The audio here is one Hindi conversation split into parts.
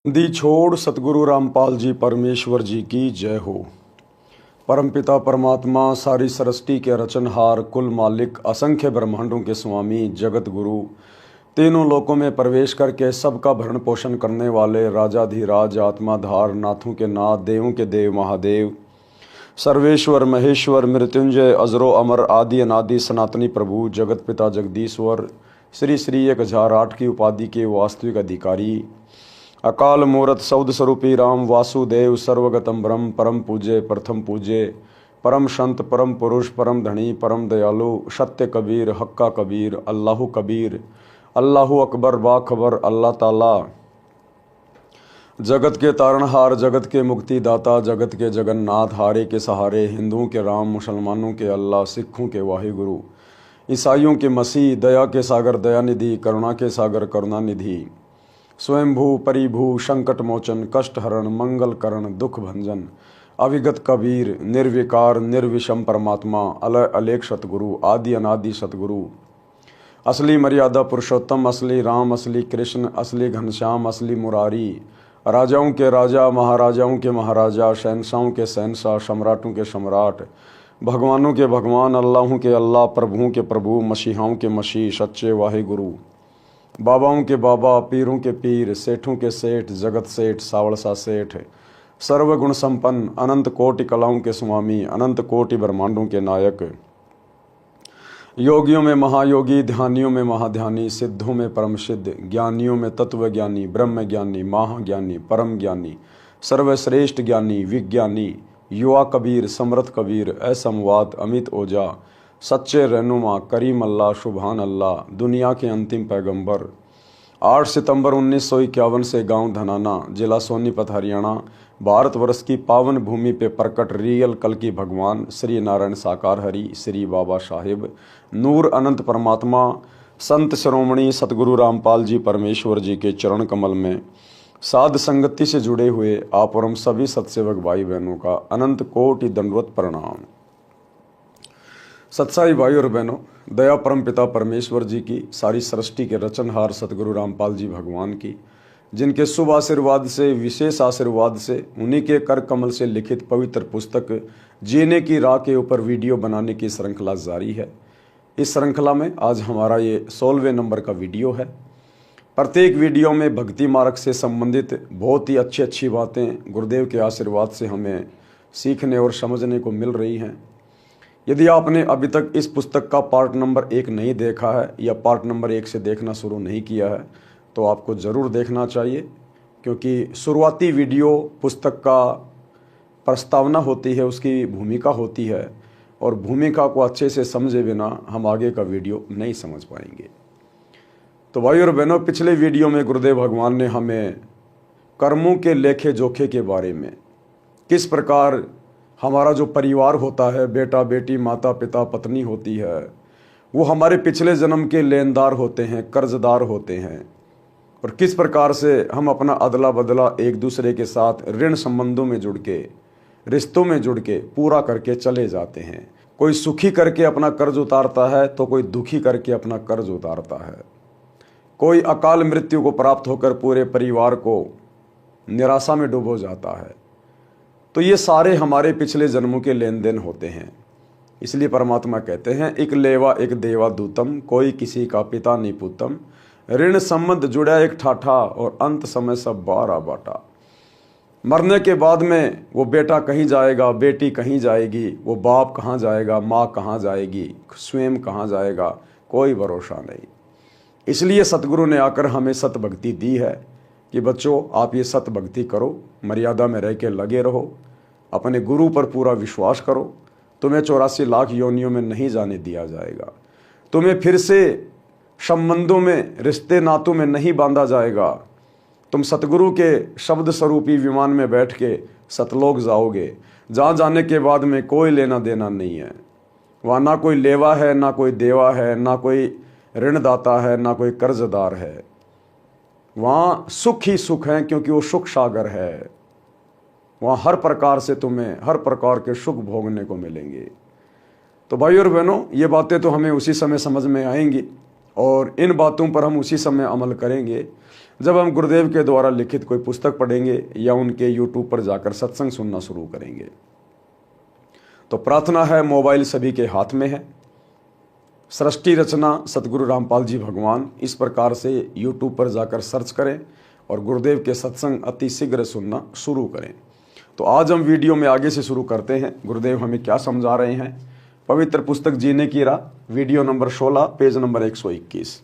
दी छोड़ सतगुरु रामपाल जी परमेश्वर जी की जय हो। परमपिता परमात्मा सारी सृष्टि के रचनहार कुल मालिक असंख्य ब्रह्मांडों के स्वामी जगत गुरु तीनों लोकों में प्रवेश करके सबका भरण पोषण करने वाले राजाधिराज आत्माधार नाथों के नाथ देवों के देव महादेव सर्वेश्वर महेश्वर मृत्युंजय अजरो अमर आदि अनादि सनातनी प्रभु जगत पिता जगदीश्वर श्री श्री 1008 की उपाधि के वास्तविक अधिकारी अकाल मूरत सौद स्वरूपी राम वासुदेव सर्वगतम ब्रह्म परम पूज्य प्रथम पूज्य परम संत परम पुरुष परम धनी परम दयालु सत्य कबीर हक्का कबीर अल्लाहु अकबर बाखबर अल्लाह ताला जगत के तारणहार जगत के मुक्तिदाता जगत के जगन्नाथ हारे के सहारे हिंदुओं के राम मुसलमानों के अल्लाह सिखों के वाहिगुरु ईसाइयों के मसीह दया के सागर दयानिधि करुणा के सागर करुणानिधि स्वयंभू परिभू संकट मोचन कष्ट हरण मंगल करण दुख भंजन अविगत कबीर निर्विकार निर्विषम परमात्मा अलय अलेख सतगुरु आदि अनादि सतगुरु असली मर्यादा पुरुषोत्तम असली राम असली कृष्ण असली घनश्याम असली मुरारी राजाओं के राजा महाराजाओं के महाराजा शहनशाहों के शहनशाह सम्राटों के सम्राट भगवानों के भगवान अल्लाहों के अल्लाह प्रभुओं के प्रभु मसीहाओं के मसीह सच्चे वाहे गुरु बाबाओं के बाबा पीरों के पीर सेठों के सेठ जगत सेठ सावड़सा सेठ सर्वगुण संपन्न अनंत कोटि कलाओं के स्वामी अनंत कोटि ब्रह्मांडों के नायक योगियों में महायोगी ध्यानियों में महाध्यानी सिद्धों में परम सिद्ध ज्ञानियों में तत्व ज्ञानी ब्रह्म ज्ञानी महाज्ञानी परम ज्ञानी सर्वश्रेष्ठ ज्ञानी विज्ञानी युवा कबीर समर्थ कबीर असमवाद अमित ओझा सच्चे रहनुमा करीम अल्लाह शुभान अल्लाह दुनिया के अंतिम पैगंबर 8 सितंबर 1951 से गांव धनाना जिला सोनीपत हरियाणा भारतवर्ष की पावन भूमि पे प्रकट रियल कल की भगवान श्री नारायण साकार हरि श्री बाबा साहिब नूर अनंत परमात्मा संत शिरोमणि सतगुरु रामपाल जी परमेश्वर जी के चरण कमल में साध संगति से जुड़े हुए आप और हम सभी सत्सेवक भाई बहनों का अनंत कोटि दंडवत प्रणाम। सत्साई भाई और बहनों, दया परम पिता परमेश्वर जी की सारी सृष्टि के रचनहार सतगुरु रामपाल जी भगवान की जिनके शुभ आशीर्वाद से विशेष आशीर्वाद से उन्हीं के कर कमल से लिखित पवित्र पुस्तक जीने की राह के ऊपर वीडियो बनाने की श्रृंखला जारी है। इस श्रृंखला में आज हमारा ये 16वें नंबर का वीडियो है। प्रत्येक वीडियो में भक्ति मार्ग से संबंधित बहुत ही अच्छी बातें गुरुदेव के आशीर्वाद से हमें सीखने और समझने को मिल रही हैं। यदि आपने अभी तक इस पुस्तक का पार्ट नंबर 1 नहीं देखा है या पार्ट नंबर 1 से देखना शुरू नहीं किया है तो आपको ज़रूर देखना चाहिए, क्योंकि शुरुआती वीडियो पुस्तक का प्रस्तावना होती है, उसकी भूमिका होती है और भूमिका को अच्छे से समझे बिना हम आगे का वीडियो नहीं समझ पाएंगे। तो भाई और बहनों, पिछले वीडियो में गुरुदेव भगवान ने हमें कर्मों के लेखे जोखे के बारे में, किस प्रकार हमारा जो परिवार होता है, बेटा बेटी माता पिता पत्नी होती है, वो हमारे पिछले जन्म के लेनदार होते हैं, कर्जदार होते हैं, और किस प्रकार से हम अपना अदला बदला एक दूसरे के साथ ऋण संबंधों में जुड़ के रिश्तों में जुड़ के पूरा करके चले जाते हैं। कोई सुखी करके अपना कर्ज उतारता है तो कोई दुखी करके अपना कर्ज उतारता है। कोई अकाल मृत्यु को प्राप्त होकर पूरे परिवार को निराशा में डूबो जाता है। तो ये सारे हमारे पिछले जन्मों के लेन देन होते हैं। इसलिए परमात्मा कहते हैं एक लेवा एक देवा दूतम कोई किसी का पिता नहीं पुतम ऋण संबंध जुड़ा एक ठाठा और अंत समय सब बारा बाटा। मरने के बाद में वो बेटा कहीं जाएगा, बेटी कहीं जाएगी, वो बाप कहाँ जाएगा, माँ कहाँ जाएगी, स्वयं कहाँ जाएगा, कोई भरोसा नहीं। इसलिए सतगुरु ने आकर हमें सत भक्ति दी है कि बच्चों आप ये सत भक्ति करो, मर्यादा में रह के लगे रहो, अपने गुरु पर पूरा विश्वास करो, तुम्हें 84 लाख योनियों में नहीं जाने दिया जाएगा, तुम्हें फिर से संबंधों में रिश्ते नातों में नहीं बांधा जाएगा, तुम सतगुरु के शब्द स्वरूपी विमान में बैठ के सतलोक जाओगे, जहाँ जाने के बाद में कोई लेना देना नहीं है। वहाँ ना कोई लेवा है, ना कोई देवा है, ना कोई ऋणदाता है, ना कोई कर्जदार है। वहाँ सुख ही सुख है, क्योंकि वो सुख सागर है। वहाँ हर प्रकार से तुम्हें हर प्रकार के सुख भोगने को मिलेंगे। तो भाई और बहनों, ये बातें तो हमें उसी समय समझ में आएंगी और इन बातों पर हम उसी समय अमल करेंगे जब हम गुरुदेव के द्वारा लिखित कोई पुस्तक पढ़ेंगे या उनके यूट्यूब पर जाकर सत्संग सुनना शुरू करेंगे। तो प्रार्थना है, मोबाइल सभी के हाथ में है। सृष्टि रचना सतगुरु रामपाल जी भगवान, इस प्रकार से यूट्यूब पर जाकर सर्च करें और गुरुदेव के सत्संग अति शीघ्र सुनना शुरू करें। तो आज हम वीडियो में आगे से शुरू करते हैं। गुरुदेव हमें क्या समझा रहे हैं। पवित्र पुस्तक जीने की राह, वीडियो नंबर 16, पेज नंबर 121।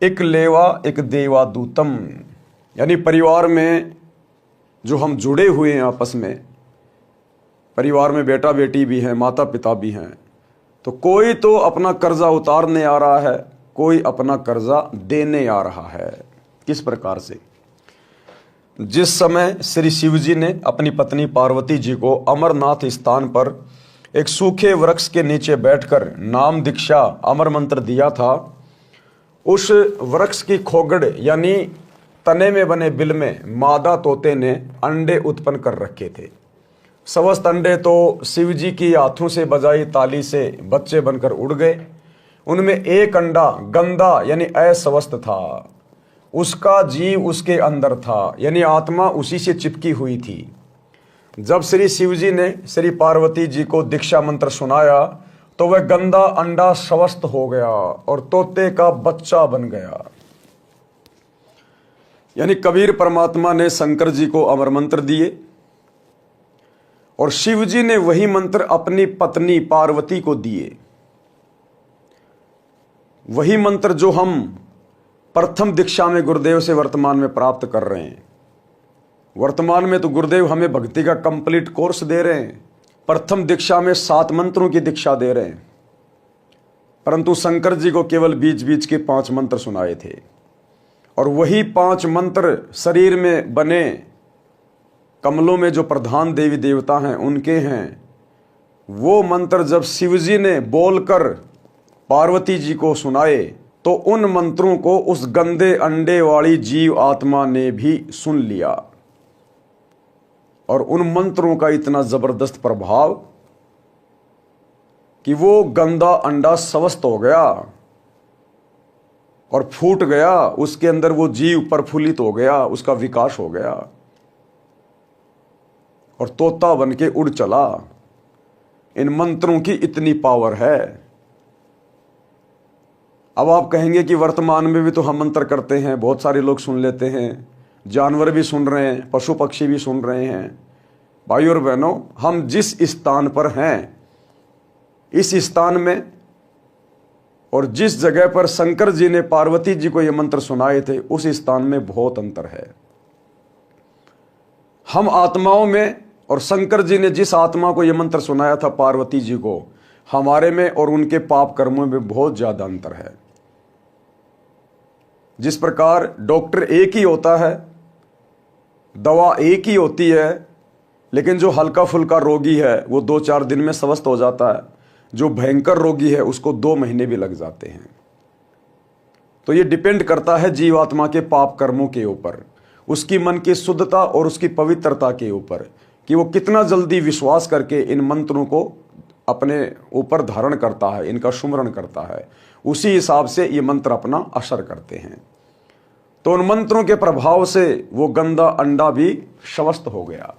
एक लेवा एक देवा दूतम, यानी परिवार में जो हम जुड़े हुए हैं आपस में, परिवार में बेटा बेटी भी हैं, माता पिता भी हैं, तो कोई तो अपना कर्जा उतारने आ रहा है, कोई अपना कर्जा देने आ रहा है। किस प्रकार से? जिस समय श्री शिव जी ने अपनी पत्नी पार्वती जी को अमरनाथ स्थान पर एक सूखे वृक्ष के नीचे बैठकर नाम दीक्षा अमर मंत्र दिया था, उस वृक्ष की खोगड़ यानी तने में बने बिल में मादा तोते ने अंडे उत्पन्न कर रखे थे। समस्त अंडे तो शिव जी की हाथों से बजाई ताली से बच्चे बनकर उड़ गए। उनमें एक अंडा गंदा यानी अस्वस्थ था, उसका जीव उसके अंदर था, यानी आत्मा उसी से चिपकी हुई थी। जब श्री शिव जी ने श्री पार्वती जी को दीक्षा मंत्र सुनाया तो वह गंदा अंडा स्वस्थ हो गया और तोते का बच्चा बन गया। यानी कबीर परमात्मा ने शंकर जी को अमर मंत्र दिए और शिव जी ने वही मंत्र अपनी पत्नी पार्वती को दिए। वही मंत्र जो हम प्रथम दीक्षा में गुरुदेव से वर्तमान में प्राप्त कर रहे हैं। वर्तमान में तो गुरुदेव हमें भक्ति का कंप्लीट कोर्स दे रहे हैं। प्रथम दीक्षा में 7 मंत्रों की दीक्षा दे रहे हैं, परंतु शंकर जी को केवल बीच बीच के 5 मंत्र सुनाए थे। और वही 5 मंत्र शरीर में बने कमलों में जो प्रधान देवी देवता हैं उनके हैं। वो मंत्र जब शिव जी ने बोलकर पार्वती जी को सुनाए तो उन मंत्रों को उस गंदे अंडे वाली जीव आत्मा ने भी सुन लिया और उन मंत्रों का इतना जबरदस्त प्रभाव कि वो गंदा अंडा स्वस्थ हो गया और फूट गया। उसके अंदर वो जीव प्रफुल्लित हो गया, उसका विकास हो गया और तोता बन के उड़ चला। इन मंत्रों की इतनी पावर है। अब आप कहेंगे कि वर्तमान में भी तो हम मंत्र करते हैं, बहुत सारे लोग सुन लेते हैं, जानवर भी सुन रहे हैं, पशु पक्षी भी सुन रहे हैं। भाई और बहनों, हम जिस स्थान पर हैं, इस स्थान में और जिस जगह पर शंकर जी ने पार्वती जी को ये मंत्र सुनाए थे, उस स्थान में बहुत अंतर है। हम आत्माओं में और शंकर जी ने जिस आत्मा को यह मंत्र सुनाया था पार्वती जी को, हमारे में और उनके पाप कर्मों में बहुत ज्यादा अंतर है। जिस प्रकार डॉक्टर एक ही होता है, दवा एक ही होती है, लेकिन जो हल्का फुल्का रोगी है वो 2-4 दिन में स्वस्थ हो जाता है, जो भयंकर रोगी है उसको 2 महीने भी लग जाते हैं। तो ये डिपेंड करता है जीवात्मा के पाप कर्मों के ऊपर, उसकी मन की शुद्धता और उसकी पवित्रता के ऊपर, कि वो कितना जल्दी विश्वास करके इन मंत्रों को अपने ऊपर धारण करता है, इनका सुमरण करता है। उसी हिसाब से ये मंत्र अपना असर करते हैं। तो उन मंत्रों के प्रभाव से वो गंदा अंडा भी स्वस्थ हो गया।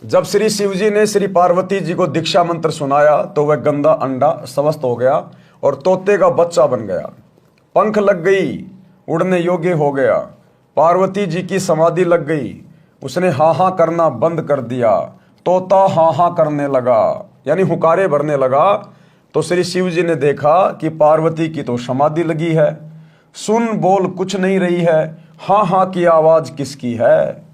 जब श्री शिव जी ने श्री पार्वती जी को दीक्षा मंत्र सुनाया तो वह गंदा अंडा स्वस्थ हो गया और तोते का बच्चा बन गया। पंख लग गई, उड़ने योग्य हो गया। पार्वती जी की समाधि लग गई, उसने हाँ हाँ करना बंद कर दिया, तोता हाँ हाँ करने लगा, यानी हुकारे भरने लगा। तो श्री शिव जी ने देखा कि पार्वती की तो समाधि लगी है, सुन बोल कुछ नहीं रही है, हाँ हाँ की आवाज किसकी है।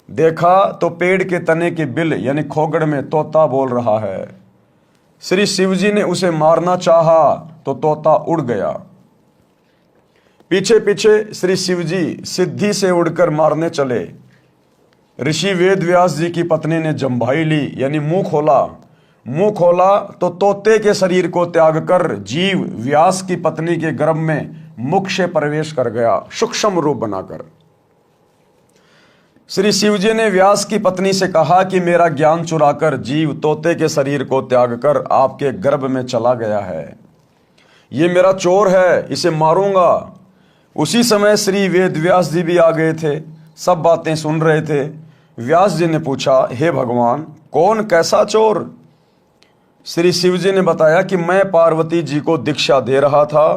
देखा तो पेड़ के तने के बिल यानी खोगड़ में तोता बोल रहा है। श्री शिव जी ने उसे मारना चाहा तो तोता उड़ गया। पीछे पीछे श्री शिव जी सिद्धि से उड़कर मारने चले। ऋषि वेद व्यास जी की पत्नी ने जम्भाई ली यानी मुंह खोला। मुंह खोला तो तोते के शरीर को त्याग कर जीव व्यास की पत्नी के गर्भ में मुख से प्रवेश कर गया, सूक्ष्म रूप बनाकर। श्री शिव जी ने व्यास की पत्नी से कहा कि मेरा ज्ञान चुराकर जीव तोते के शरीर को त्याग कर आपके गर्भ में चला गया है। ये मेरा चोर है, इसे मारूंगा। उसी समय श्री वेद व्यास जी भी आ गए थे, सब बातें सुन रहे थे। व्यास जी ने पूछा, हे भगवान, कौन कैसा चोर? श्री शिव जी ने बताया कि मैं पार्वती जी को दीक्षा दे रहा था,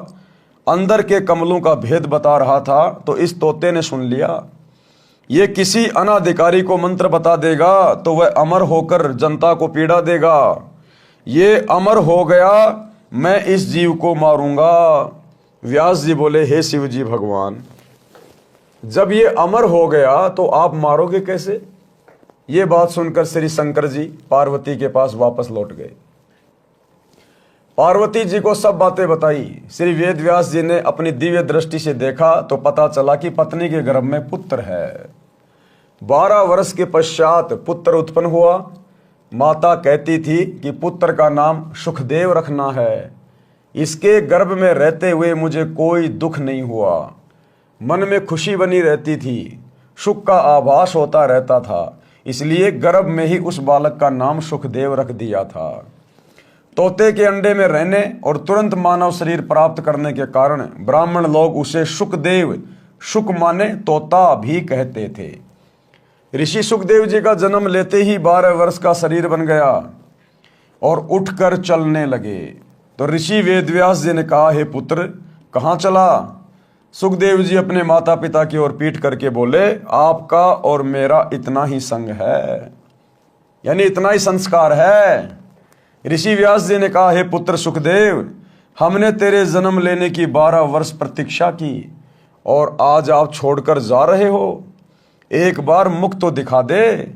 अंदर के कमलों का भेद बता रहा था, तो इस तोते ने सुन लिया। ये किसी अनाधिकारी को मंत्र बता देगा तो वह अमर होकर जनता को पीड़ा देगा। ये अमर हो गया, मैं इस जीव को मारूंगा। व्यास जी बोले, हे शिव जी भगवान, जब ये अमर हो गया तो आप मारोगे कैसे? ये बात सुनकर श्री शंकर जी पार्वती के पास वापस लौट गए। पार्वती जी को सब बातें बताई। श्री वेद व्यास जी ने अपनी दिव्य दृष्टि से देखा तो पता चला कि पत्नी के गर्भ में पुत्र है। 12 वर्ष के पश्चात पुत्र उत्पन्न हुआ। माता कहती थी कि पुत्र का नाम सुखदेव रखना है। इसके गर्भ में रहते हुए मुझे कोई दुख नहीं हुआ, मन में खुशी बनी रहती थी, सुख का आभास होता रहता था, इसलिए गर्भ में ही उस बालक का नाम सुखदेव रख दिया था। तोते के अंडे में रहने और तुरंत मानव शरीर प्राप्त करने के कारण ब्राह्मण लोग उसे सुखदेव, सुख माने तोता भी कहते थे। ऋषि सुखदेव जी का जन्म लेते ही 12 वर्ष का शरीर बन गया और उठकर चलने लगे। तो ऋषि वेदव्यास जी ने कहा, हे पुत्र, कहाँ चला? सुखदेव जी अपने माता पिता की ओर पीठ करके बोले, आपका और मेरा इतना ही संग है, यानी इतना ही संस्कार है। ऋषि व्यास जी ने कहा, हे पुत्र सुखदेव, हमने तेरे जन्म लेने की 12 वर्ष प्रतीक्षा की और आज आप छोड़कर जा रहे हो, एक बार मुख तो दिखा दे।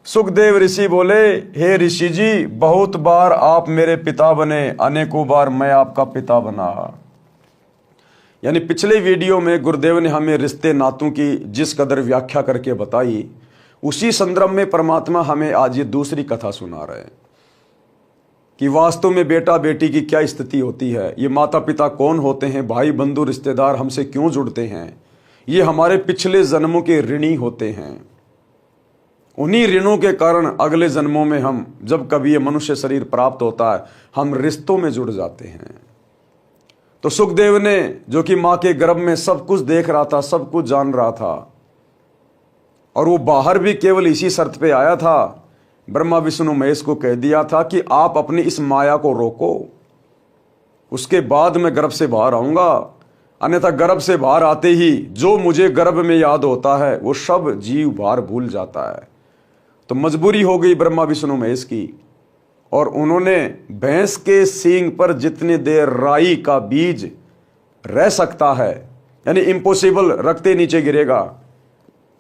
सुखदेव ऋषि बोले, हे ऋषि जी, बहुत बार आप मेरे पिता बने, अनेकों बार मैं आपका पिता बना। यानी पिछले वीडियो में गुरुदेव ने हमें रिश्ते नातों की जिस कदर व्याख्या करके बताई, उसी संदर्भ में परमात्मा हमें आज ये दूसरी कथा सुना रहे हैं कि वास्तव में बेटा बेटी की क्या स्थिति होती है, ये माता पिता कौन होते हैं, भाई बंधु रिश्तेदार हमसे क्यों जुड़ते हैं, ये हमारे पिछले जन्मों के ऋणी होते हैं। उन्हीं ऋणों के कारण अगले जन्मों में हम, जब कभी ये मनुष्य शरीर प्राप्त होता है, हम रिश्तों में जुड़ जाते हैं। तो सुखदेव ने, जो कि मां के गर्भ में सब कुछ देख रहा था, सब कुछ जान रहा था, और वो बाहर भी केवल इसी शर्त पे आया था, ब्रह्मा विष्णु महेश को कह दिया था कि आप अपनी इस माया को रोको, उसके बाद मैं गर्भ से बाहर आऊंगा, अन्यथा गर्भ से बाहर आते ही जो मुझे गर्भ में याद होता है वो सब जीव बाहर भूल जाता है। तो मजबूरी हो गई ब्रह्मा विष्णु महेश की, और उन्होंने भैंस के सींग पर जितनी देर राई का बीज रह सकता है, यानी इम्पॉसिबल, रखते नीचे गिरेगा,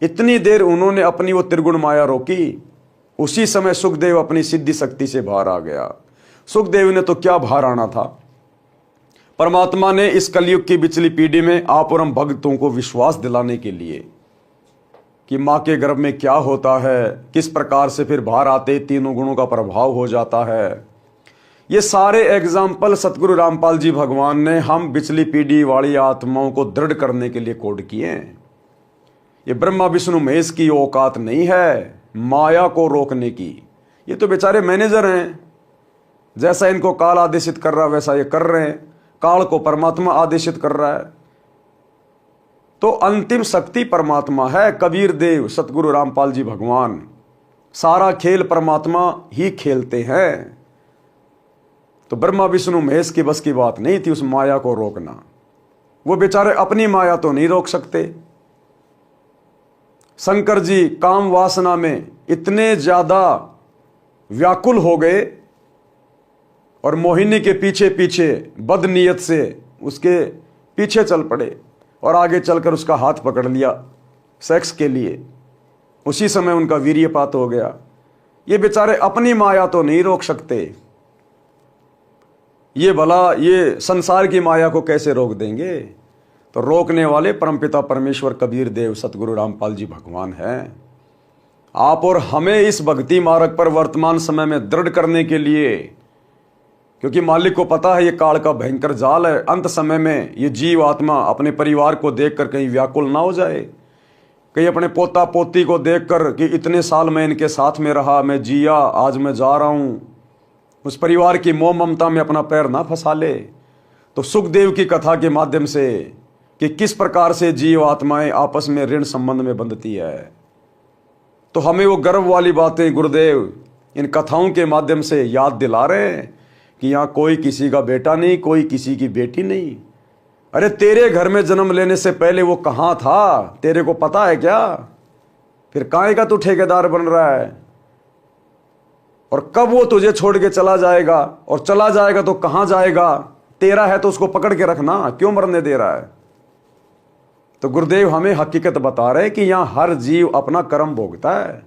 इतनी देर उन्होंने अपनी वो त्रिगुण माया रोकी। उसी समय सुखदेव अपनी सिद्धि शक्ति से बाहर आ गया। सुखदेव ने तो क्या बाहर आना था, परमात्मा ने इस कलयुग की बिचली पीढ़ी में आप और हम भक्तों को विश्वास दिलाने के लिए कि मां के गर्भ में क्या होता है, किस प्रकार से फिर बाहर आते तीनों गुणों का प्रभाव हो जाता है, ये सारे एग्जाम्पल सतगुरु रामपाल जी भगवान ने हम बिचली पीढ़ी वाली आत्माओं को दृढ़ करने के लिए कोड किए हैं। ये ब्रह्मा विष्णु महेश की औकात नहीं है माया को रोकने की। ये तो बेचारे मैनेजर हैं, जैसा इनको काल आदेशित कर रहा है वैसा ये कर रहे हैं, काल को परमात्मा आदेशित कर रहा है। तो अंतिम शक्ति परमात्मा है, कबीर देव सतगुरु रामपाल जी भगवान, सारा खेल परमात्मा ही खेलते हैं। तो ब्रह्मा विष्णु महेश की बस की बात नहीं थी उस माया को रोकना। वो बेचारे अपनी माया तो नहीं रोक सकते। शंकर जी काम वासना में इतने ज्यादा व्याकुल हो गए और मोहिनी के पीछे पीछे बदनीयत से उसके पीछे चल पड़े और आगे चलकर उसका हाथ पकड़ लिया सेक्स के लिए। उसी समय उनका वीर्यपात हो गया। ये बेचारे अपनी माया तो नहीं रोक सकते, ये भला ये संसार की माया को कैसे रोक देंगे? तो रोकने वाले परमपिता परमेश्वर कबीर देव सतगुरु रामपाल जी भगवान हैं। आप और हमें इस भक्ति मार्ग पर वर्तमान समय में दृढ़ करने के लिए, क्योंकि मालिक को पता है ये काल का भयंकर जाल है, अंत समय में ये जीव आत्मा अपने परिवार को देखकर कहीं व्याकुल ना हो जाए, कहीं अपने पोता पोती को देखकर कि इतने साल मैं इनके साथ में रहा, मैं जिया, आज मैं जा रहा हूं, उस परिवार की मोह ममता में अपना पैर ना फंसा ले। तो सुखदेव की कथा के माध्यम से कि किस प्रकार से जीव आत्माएं आपस में ऋण संबंध में बंधती है, तो हमें वो गर्व वाली बातें गुरुदेव इन कथाओं के माध्यम से याद दिला रहे हैं कि यहाँ कोई किसी का बेटा नहीं, कोई किसी की बेटी नहीं। अरे तेरे घर में जन्म लेने से पहले वो कहाँ था, तेरे को पता है क्या? फिर काहे का तू ठेकेदार बन रहा है? और कब वो तुझे छोड़ के चला जाएगा, और चला जाएगा तो कहाँ जाएगा? तेरा है तो उसको पकड़ के रखना, क्यों मरने दे रहा है? तो गुरुदेव हमें हकीकत बता रहे हैं कि यहां हर जीव अपना कर्म भोगता है।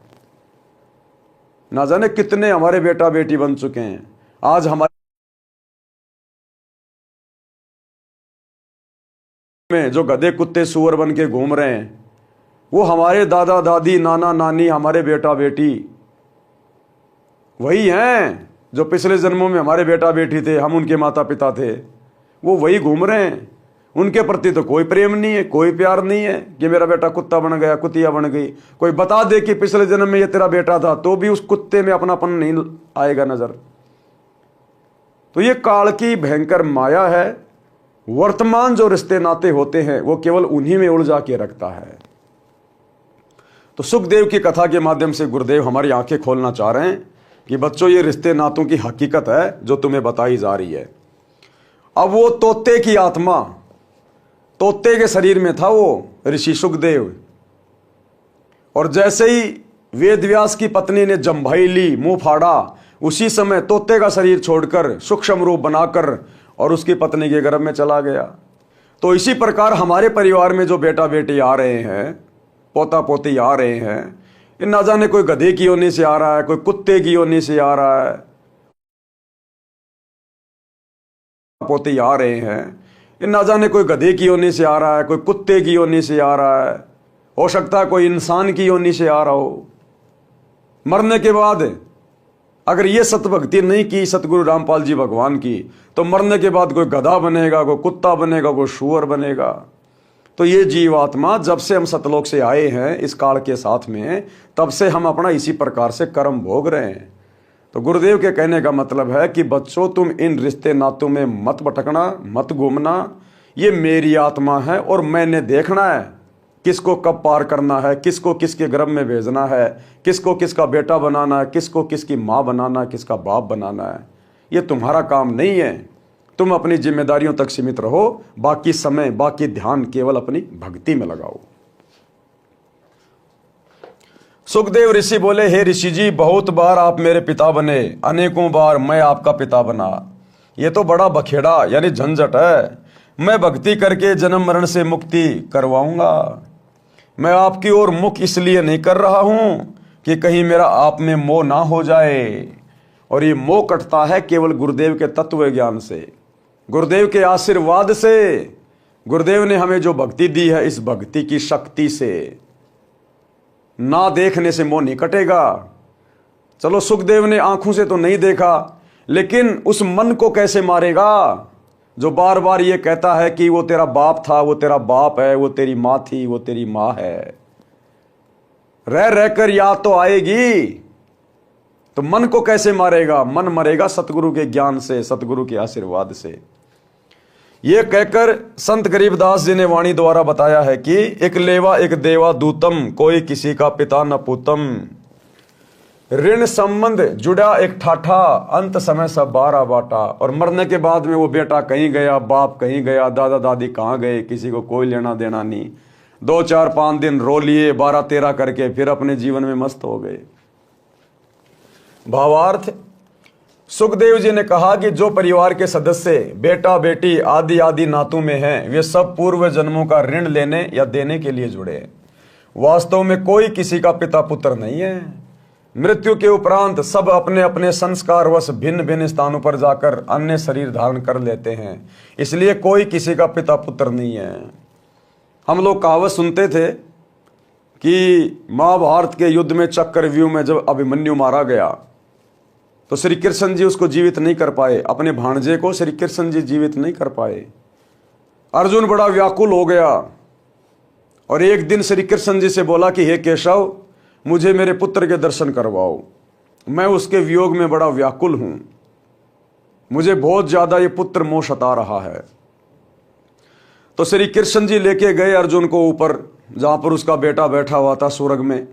ना जाने कितने हमारे बेटा बेटी बन चुके हैं, आज हमारे में जो गधे कुत्ते सुअर बन के घूम रहे हैं, वो हमारे दादा दादी नाना नानी हमारे बेटा बेटी वही हैं जो पिछले जन्मों में हमारे बेटा बेटी थे, हम उनके माता पिता थे। वो वही घूम रहे हैं। उनके प्रति तो कोई प्रेम नहीं है, कोई प्यार नहीं है कि मेरा बेटा कुत्ता बन गया, कुतिया बन गई। कोई बता दे कि पिछले जन्म में ये तेरा बेटा था, तो भी उस कुत्ते में अपनापन नहीं आएगा नजर। तो ये काल की भयंकर माया है। वर्तमान जो रिश्ते नाते होते हैं वो केवल उन्हीं में उलझा के रखता है। तो सुखदेव की कथा के माध्यम से गुरुदेव हमारी आंखें खोलना चाह रहे हैं कि बच्चों, ये रिश्ते नातों की हकीकत है जो तुम्हें बताई जा रही है। अब वो तोते की आत्मा, तोते के शरीर में था वो ऋषि सुखदेव, और जैसे ही वेदव्यास की पत्नी ने जम्भाई ली, मुंह फाड़ा, उसी समय तोते का शरीर छोड़कर सूक्ष्म रूप बनाकर और उसकी पत्नी के गर्भ में चला गया। तो इसी प्रकार हमारे परिवार में जो बेटा बेटी आ रहे हैं, पोता पोती आ रहे हैं, इन ना जाने कोई गधे की योनि से आ रहा है, कोई कुत्ते की योनि से आ रहा है, पोते आ रहे हैं, इन ना जाने कोई गधे की योनि से आ रहा है, कोई कुत्ते की योनि से आ रहा है, हो सकता है कोई इंसान की योनि से आ रहा हो। मरने के बाद अगर ये सतभक्ति नहीं की सतगुरु रामपाल जी भगवान की, तो मरने के बाद कोई गधा बनेगा, कोई कुत्ता बनेगा, कोई शुअर बनेगा। तो ये जीवात्मा जब से हम सतलोक से आए हैं इस काल के साथ में, तब से हम अपना इसी प्रकार से कर्म भोग रहे हैं। तो गुरुदेव के कहने का मतलब है कि बच्चों, तुम इन रिश्ते नातों में मत भटकना, मत घूमना। ये मेरी आत्मा है और मैंने देखना है किसको कब पार करना है, किसको किसके गर्भ में भेजना है, किसको किसका बेटा बनाना है, किसको किसकी माँ बनाना है, किसका बाप बनाना है। ये तुम्हारा काम नहीं है। तुम अपनी जिम्मेदारियों तक सीमित रहो, बाकी समय, बाकी ध्यान केवल अपनी भक्ति में लगाओ। सुखदेव ऋषि बोले, हे ऋषि जी, बहुत बार आप मेरे पिता बने, अनेकों बार मैं आपका पिता बना। ये तो बड़ा बखेड़ा यानी झंझट है। मैं भक्ति करके जन्म मरण से मुक्ति करवाऊंगा। मैं आपकी ओर मुख इसलिए नहीं कर रहा हूं कि कहीं मेरा आप में मोह ना हो जाए। और ये मोह कटता है केवल गुरुदेव के तत्व ज्ञान से, गुरुदेव के आशीर्वाद से। गुरुदेव ने हमें जो भक्ति दी है, इस भक्ति की शक्ति से ना देखने से मोह नहीं कटेगा। चलो, सुखदेव ने आंखों से तो नहीं देखा, लेकिन उस मन को कैसे मारेगा जो बार बार ये कहता है कि वो तेरा बाप था, वो तेरा बाप है, वो तेरी माँ थी, वो तेरी माँ है। रह रहकर याद तो आएगी, तो मन को कैसे मारेगा? मन मरेगा सतगुरु के ज्ञान से, सतगुरु के आशीर्वाद से। ये कहकर संत गरीबदास जी ने वाणी द्वारा बताया है कि एक लेवा एक देवा दूतम, कोई किसी का पिता न पूतम। ऋण संबंध जुड़ा एक ठाठा, अंत समय सब बारा बाटा। और मरने के बाद में वो बेटा कहीं गया, बाप कहीं गया, दादा दादी कहाँ गए, किसी को कोई लेना देना नहीं। 2 4 5 दिन रो लिए, 12 13 करके फिर अपने जीवन में मस्त हो गए। भावार्थ, सुखदेव जी ने कहा कि जो परिवार के सदस्य बेटा बेटी आदि आदि नातों में हैं, वे सब पूर्व जन्मों का ऋण लेने या देने के लिए जुड़े हैं। वास्तव में कोई किसी का पिता पुत्र नहीं है। मृत्यु के उपरांत सब अपने अपने संस्कारवश भिन्न भिन्न स्थानों पर जाकर अन्य शरीर धारण कर लेते हैं। इसलिए कोई किसी का पिता पुत्र नहीं है। हम लोग कहावत सुनते थे कि महाभारत के युद्ध में चक्रव्यूह में जब अभिमन्यु मारा गया, तो श्री कृष्ण जी उसको जीवित नहीं कर पाए। अपने भांजे को श्री कृष्ण जी जीवित नहीं कर पाए। अर्जुन बड़ा व्याकुल हो गया और एक दिन श्री कृष्ण जी से बोला कि हे केशव, मुझे मेरे पुत्र के दर्शन करवाओ, मैं उसके वियोग में बड़ा व्याकुल हूं, मुझे बहुत ज्यादा ये पुत्र मोह सता रहा है। तो श्री कृष्ण जी लेके गए अर्जुन को ऊपर, जहां पर उसका बेटा बैठा हुआ था स्वर्ग में।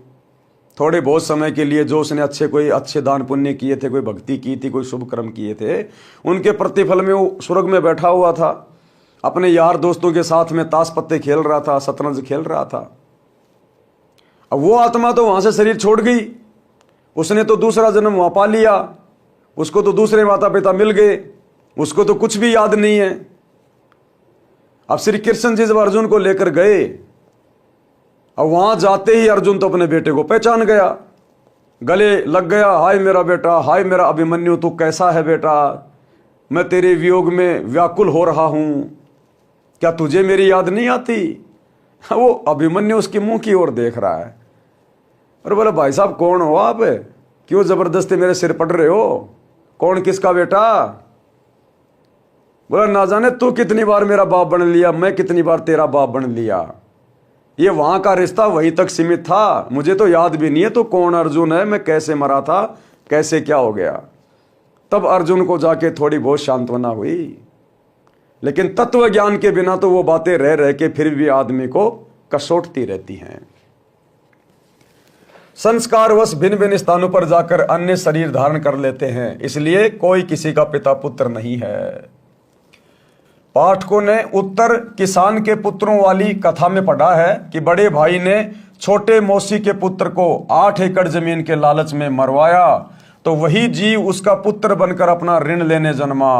थोड़े बहुत समय के लिए जो उसने कोई अच्छे दान पुण्य किए थे, कोई भक्ति की थी, कोई शुभ कर्म किए थे, उनके प्रतिफल में वो स्वर्ग में बैठा हुआ था, अपने यार दोस्तों के साथ में ताश पत्ते खेल रहा था, शतरंज खेल रहा था। अब वो आत्मा तो वहां से शरीर छोड़ गई, उसने तो दूसरा जन्म वहां पा लिया, उसको तो दूसरे माता पिता मिल गए, उसको तो कुछ भी याद नहीं है। अब श्री कृष्ण जी जब अर्जुन को लेकर गए, अब वहां जाते ही अर्जुन तो अपने बेटे को पहचान गया, गले लग गया, हाय मेरा बेटा, हाय मेरा अभिमन्यु, तू कैसा है बेटा, मैं तेरे वियोग में व्याकुल हो रहा हूं, क्या तुझे मेरी याद नहीं आती। वो अभिमन्यु उसके मुंह की ओर देख रहा है और बोला, भाई साहब कौन हो आप, क्यों जबरदस्ती मेरे सिर पड़ रहे हो, कौन किसका बेटा। बोला, ना जाने तू कितनी बार मेरा बाप बन लिया, मैं कितनी बार तेरा बाप बन लिया, ये वहां का रिश्ता वहीं तक सीमित था, मुझे तो याद भी नहीं है तो कौन अर्जुन है, मैं कैसे मरा था, कैसे क्या हो गया। तब अर्जुन को जाके थोड़ी बहुत सांत्वना हुई, लेकिन तत्व ज्ञान के बिना तो वो बातें रह रह के फिर भी आदमी को कसोटती रहती हैं। संस्कारवश भिन्न भिन्न स्थानों पर जाकर अन्य शरीर धारण कर लेते हैं, इसलिए कोई किसी का पिता पुत्र नहीं है। पाठकों ने उत्तर किसान के पुत्रों वाली कथा में पढ़ा है कि बड़े भाई ने छोटे मौसी के पुत्र को 8 एकड़ जमीन के लालच में मरवाया, तो वही जीव उसका पुत्र बनकर अपना ऋण लेने जन्मा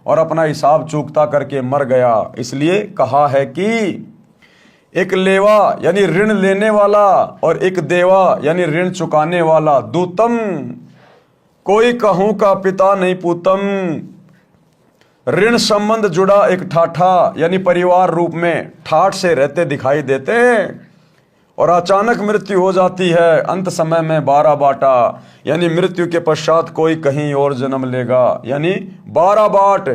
और अपना हिसाब चूकता करके मर गया। इसलिए कहा है कि एक लेवा यानी ऋण लेने वाला और एक देवा यानी ऋण चुकाने वाला, दूतम कोई कहूं का पिता नहीं पूतम। ऋण संबंध जुड़ा एक ठाठा यानी परिवार रूप में ठाठ से रहते दिखाई देते हैं और अचानक मृत्यु हो जाती है, अंत समय में 12 बाटा यानी मृत्यु के पश्चात कोई कहीं और जन्म लेगा, यानी 12 बाट,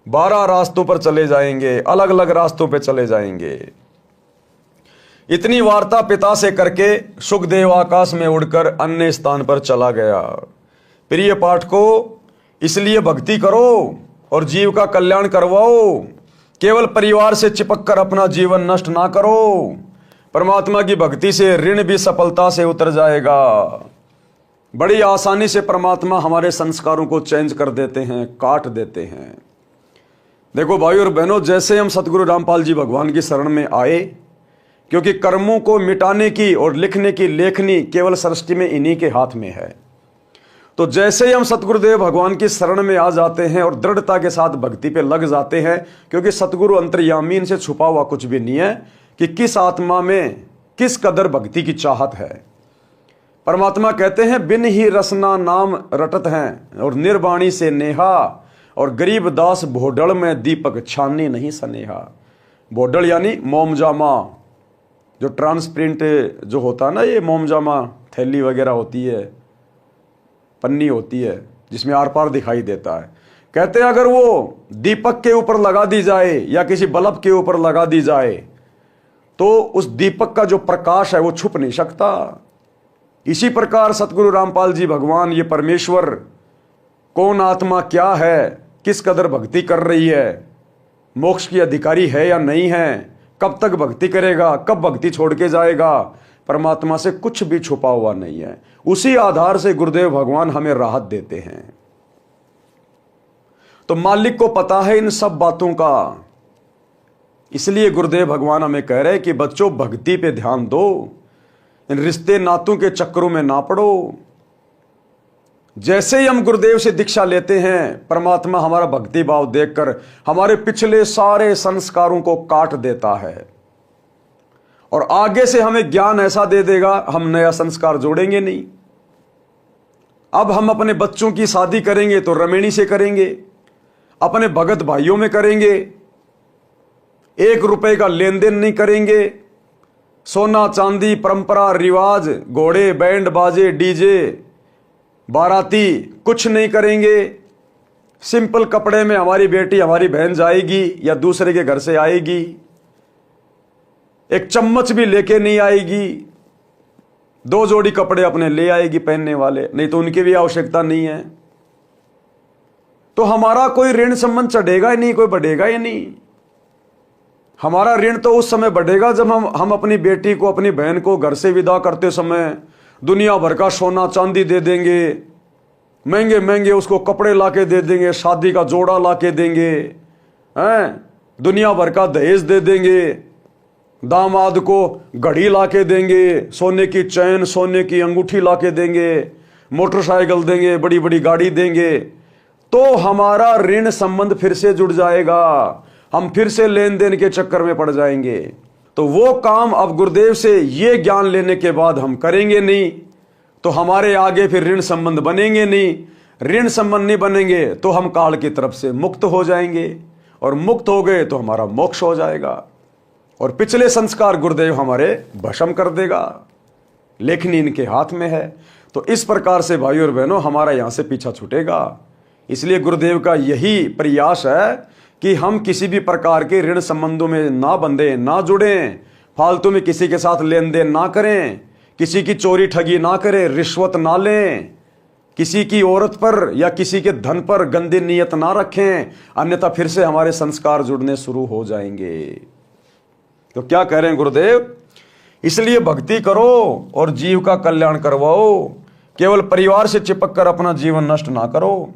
12 रास्तों पर चले जाएंगे, अलग अलग रास्तों पर चले जाएंगे। इतनी वार्ता पिता से करके सुखदेव आकाश में उड़कर अन्य स्थान पर चला गया। प्रिय पाठकों, इसलिए भक्ति करो और जीव का कल्याण करवाओ, केवल परिवार से चिपक कर अपना जीवन नष्ट ना करो। परमात्मा की भक्ति से ऋण भी सफलता से उतर जाएगा। बड़ी आसानी से परमात्मा हमारे संस्कारों को चेंज कर देते हैं, काट देते हैं। देखो भाई और बहनों, जैसे हम सतगुरु रामपाल जी भगवान की शरण में आए, क्योंकि कर्मों को मिटाने की और लिखने की लेखनी केवल सृष्टि में इन्हीं के हाथ में है, तो जैसे ही हम सतगुरुदेव भगवान की शरण में आ जाते हैं और दृढ़ता के साथ भक्ति पे लग जाते हैं, क्योंकि सतगुरु अंतर्यामी, इनसे छुपा हुआ कुछ भी नहीं है कि किस आत्मा में किस कदर भक्ति की चाहत है। परमात्मा कहते हैं, बिन ही रसना नाम रटत हैं और निर्वाणी से नेहा, और गरीब दास भोडल में दीपक छानी नहीं सनेहा। भोडल यानी मोमजामा, जो ट्रांसपेरेंट जो होता है ना, ये मोमजामा थैली वगैरह होती है, पन्नी होती है जिसमें आर पार दिखाई देता है। कहते हैं अगर वो दीपक के ऊपर लगा दी जाए या किसी बल्ब के ऊपर लगा दी जाए तो उस दीपक का जो प्रकाश है वो छुप नहीं सकता। इसी प्रकार सतगुरु रामपाल जी भगवान, ये परमेश्वर, कौन आत्मा क्या है, किस कदर भक्ति कर रही है, मोक्ष की अधिकारी है या नहीं है, कब तक भक्ति करेगा, कब भक्ति छोड़ के जाएगा, परमात्मा से कुछ भी छुपा हुआ नहीं है। उसी आधार से गुरुदेव भगवान हमें राहत देते हैं। तो मालिक को पता है इन सब बातों का, इसलिए गुरुदेव भगवान हमें कह रहे हैं कि बच्चों भक्ति पे ध्यान दो, इन रिश्ते नातों के चक्करों में ना पड़ो। जैसे ही हम गुरुदेव से दीक्षा लेते हैं, परमात्मा हमारा भक्ति भाव देखकर हमारे पिछले सारे संस्कारों को काट देता है और आगे से हमें ज्ञान ऐसा दे देगा, हम नया संस्कार जोड़ेंगे नहीं। अब हम अपने बच्चों की शादी करेंगे तो रमेणी से करेंगे, अपने भगत भाइयों में करेंगे, 1 रुपए का लेन देन नहीं करेंगे, सोना चांदी परंपरा रिवाज, घोड़े बैंड बाजे डीजे बाराती कुछ नहीं करेंगे। सिंपल कपड़े में हमारी बेटी हमारी बहन जाएगी या दूसरे के घर से आएगी, एक चम्मच भी लेके नहीं आएगी, 2 जोड़ी कपड़े अपने ले आएगी पहनने वाले, नहीं तो उनकी भी आवश्यकता नहीं है। तो हमारा कोई ऋण संबंध चढ़ेगा ही नहीं, कोई बढ़ेगा ही नहीं। हमारा ऋण तो उस समय बढ़ेगा जब हम अपनी बेटी को, अपनी बहन को घर से विदा करते समय दुनिया भर का सोना चांदी दे देंगे, महंगे महंगे उसको कपड़े लाके दे देंगे, शादी का जोड़ा लाके देंगे, हैं, दुनिया भर का दहेज दे देंगे, दामाद को घड़ी लाके देंगे, सोने की चैन, सोने की अंगूठी लाके देंगे, मोटरसाइकिल देंगे, बड़ी बड़ी गाड़ी देंगे, तो हमारा ऋण संबंध फिर से जुड़ जाएगा, हम फिर से लेन देन के चक्कर में पड़ जाएंगे। तो वो काम अब गुरुदेव से ये ज्ञान लेने के बाद हम करेंगे नहीं, तो हमारे आगे फिर ऋण संबंध बनेंगे नहीं। ऋण संबंध नहीं बनेंगे तो हम काल की तरफ से मुक्त हो जाएंगे, और मुक्त हो गए तो हमारा मोक्ष हो जाएगा, और पिछले संस्कार गुरुदेव हमारे भस्म कर देगा। लेखनी इनके हाथ में है। तो इस प्रकार से भाई और बहनों हमारा यहां से पीछा छूटेगा। इसलिए गुरुदेव का यही प्रयास है कि हम किसी भी प्रकार के ऋण संबंधों में ना बंधे, ना जुड़ें, फालतू में किसी के साथ लेन देन ना करें, किसी की चोरी ठगी ना करें, रिश्वत ना लें, किसी की औरत पर या किसी के धन पर गंदी नीयत ना रखें, अन्यथा फिर से हमारे संस्कार जुड़ने शुरू हो जाएंगे। तो क्या कह रहे हैं गुरुदेव? इसलिए भक्ति करो और जीव का कल्याण करवाओ, केवल परिवार से चिपक कर अपना जीवन नष्ट ना करो।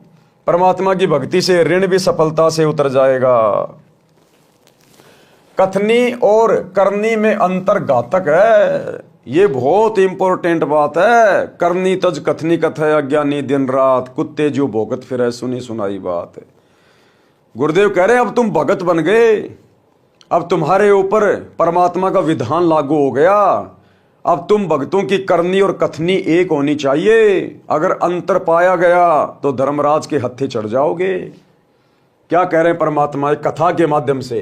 परमात्मा की भक्ति से ऋण भी सफलता से उतर जाएगा। कथनी और करनी में अंतर घातक है, ये बहुत इंपॉर्टेंट बात है। करनी तज कथनी कथ है, अज्ञानी दिन रात, कुत्ते जो भोगत फिर सुनी सुनाई बात। गुरुदेव कह रहे हैं अब तुम भगत बन गए, अब तुम्हारे ऊपर परमात्मा का विधान लागू हो गया, अब तुम भक्तों की करनी और कथनी एक होनी चाहिए। अगर अंतर पाया गया तो धर्मराज के हत्थे चढ़ जाओगे। क्या कह रहे हैं परमात्मा एक कथा के माध्यम से?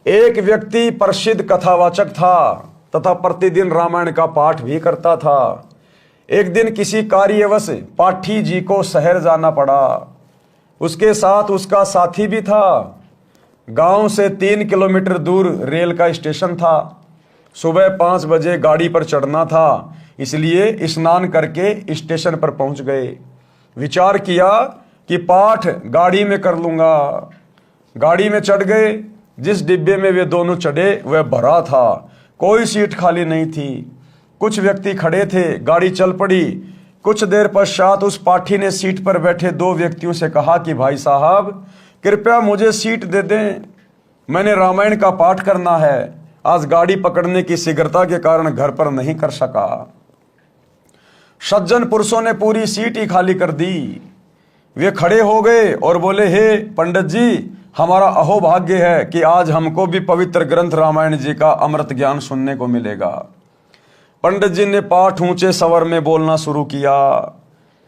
एक व्यक्ति प्रसिद्ध कथावाचक था तथा प्रतिदिन रामायण का पाठ भी करता था। एक दिन किसी कार्यवश पाठी जी को शहर जाना पड़ा। उसके साथ उसका साथी भी था। गांव से 3 किलोमीटर दूर रेल का स्टेशन था। सुबह 5 बजे गाड़ी पर चढ़ना था, इसलिए स्नान करके स्टेशन पर पहुंच गए। विचार किया कि पाठ गाड़ी में कर लूंगा। गाड़ी में चढ़ गए। जिस डिब्बे में वे दोनों चढ़े वह भरा था, कोई सीट खाली नहीं थी। कुछ व्यक्ति खड़े थे। गाड़ी चल पड़ी। कुछ देर पश्चात उस पाठी ने सीट पर बैठे 2 व्यक्तियों से कहा कि भाई साहब कृपया मुझे सीट दे दें, मैंने रामायण का पाठ करना है, आज गाड़ी पकड़ने की शीघ्रता के कारण घर पर नहीं कर सका। सज्जन पुरुषों ने पूरी सीट ही खाली कर दी। वे खड़े हो गए और बोले, हे पंडित जी, हमारा अहोभाग्य है कि आज हमको भी पवित्र ग्रंथ रामायण जी का अमृत ज्ञान सुनने को मिलेगा। पंडित जी ने पाठ ऊंचे स्वर में बोलना शुरू किया।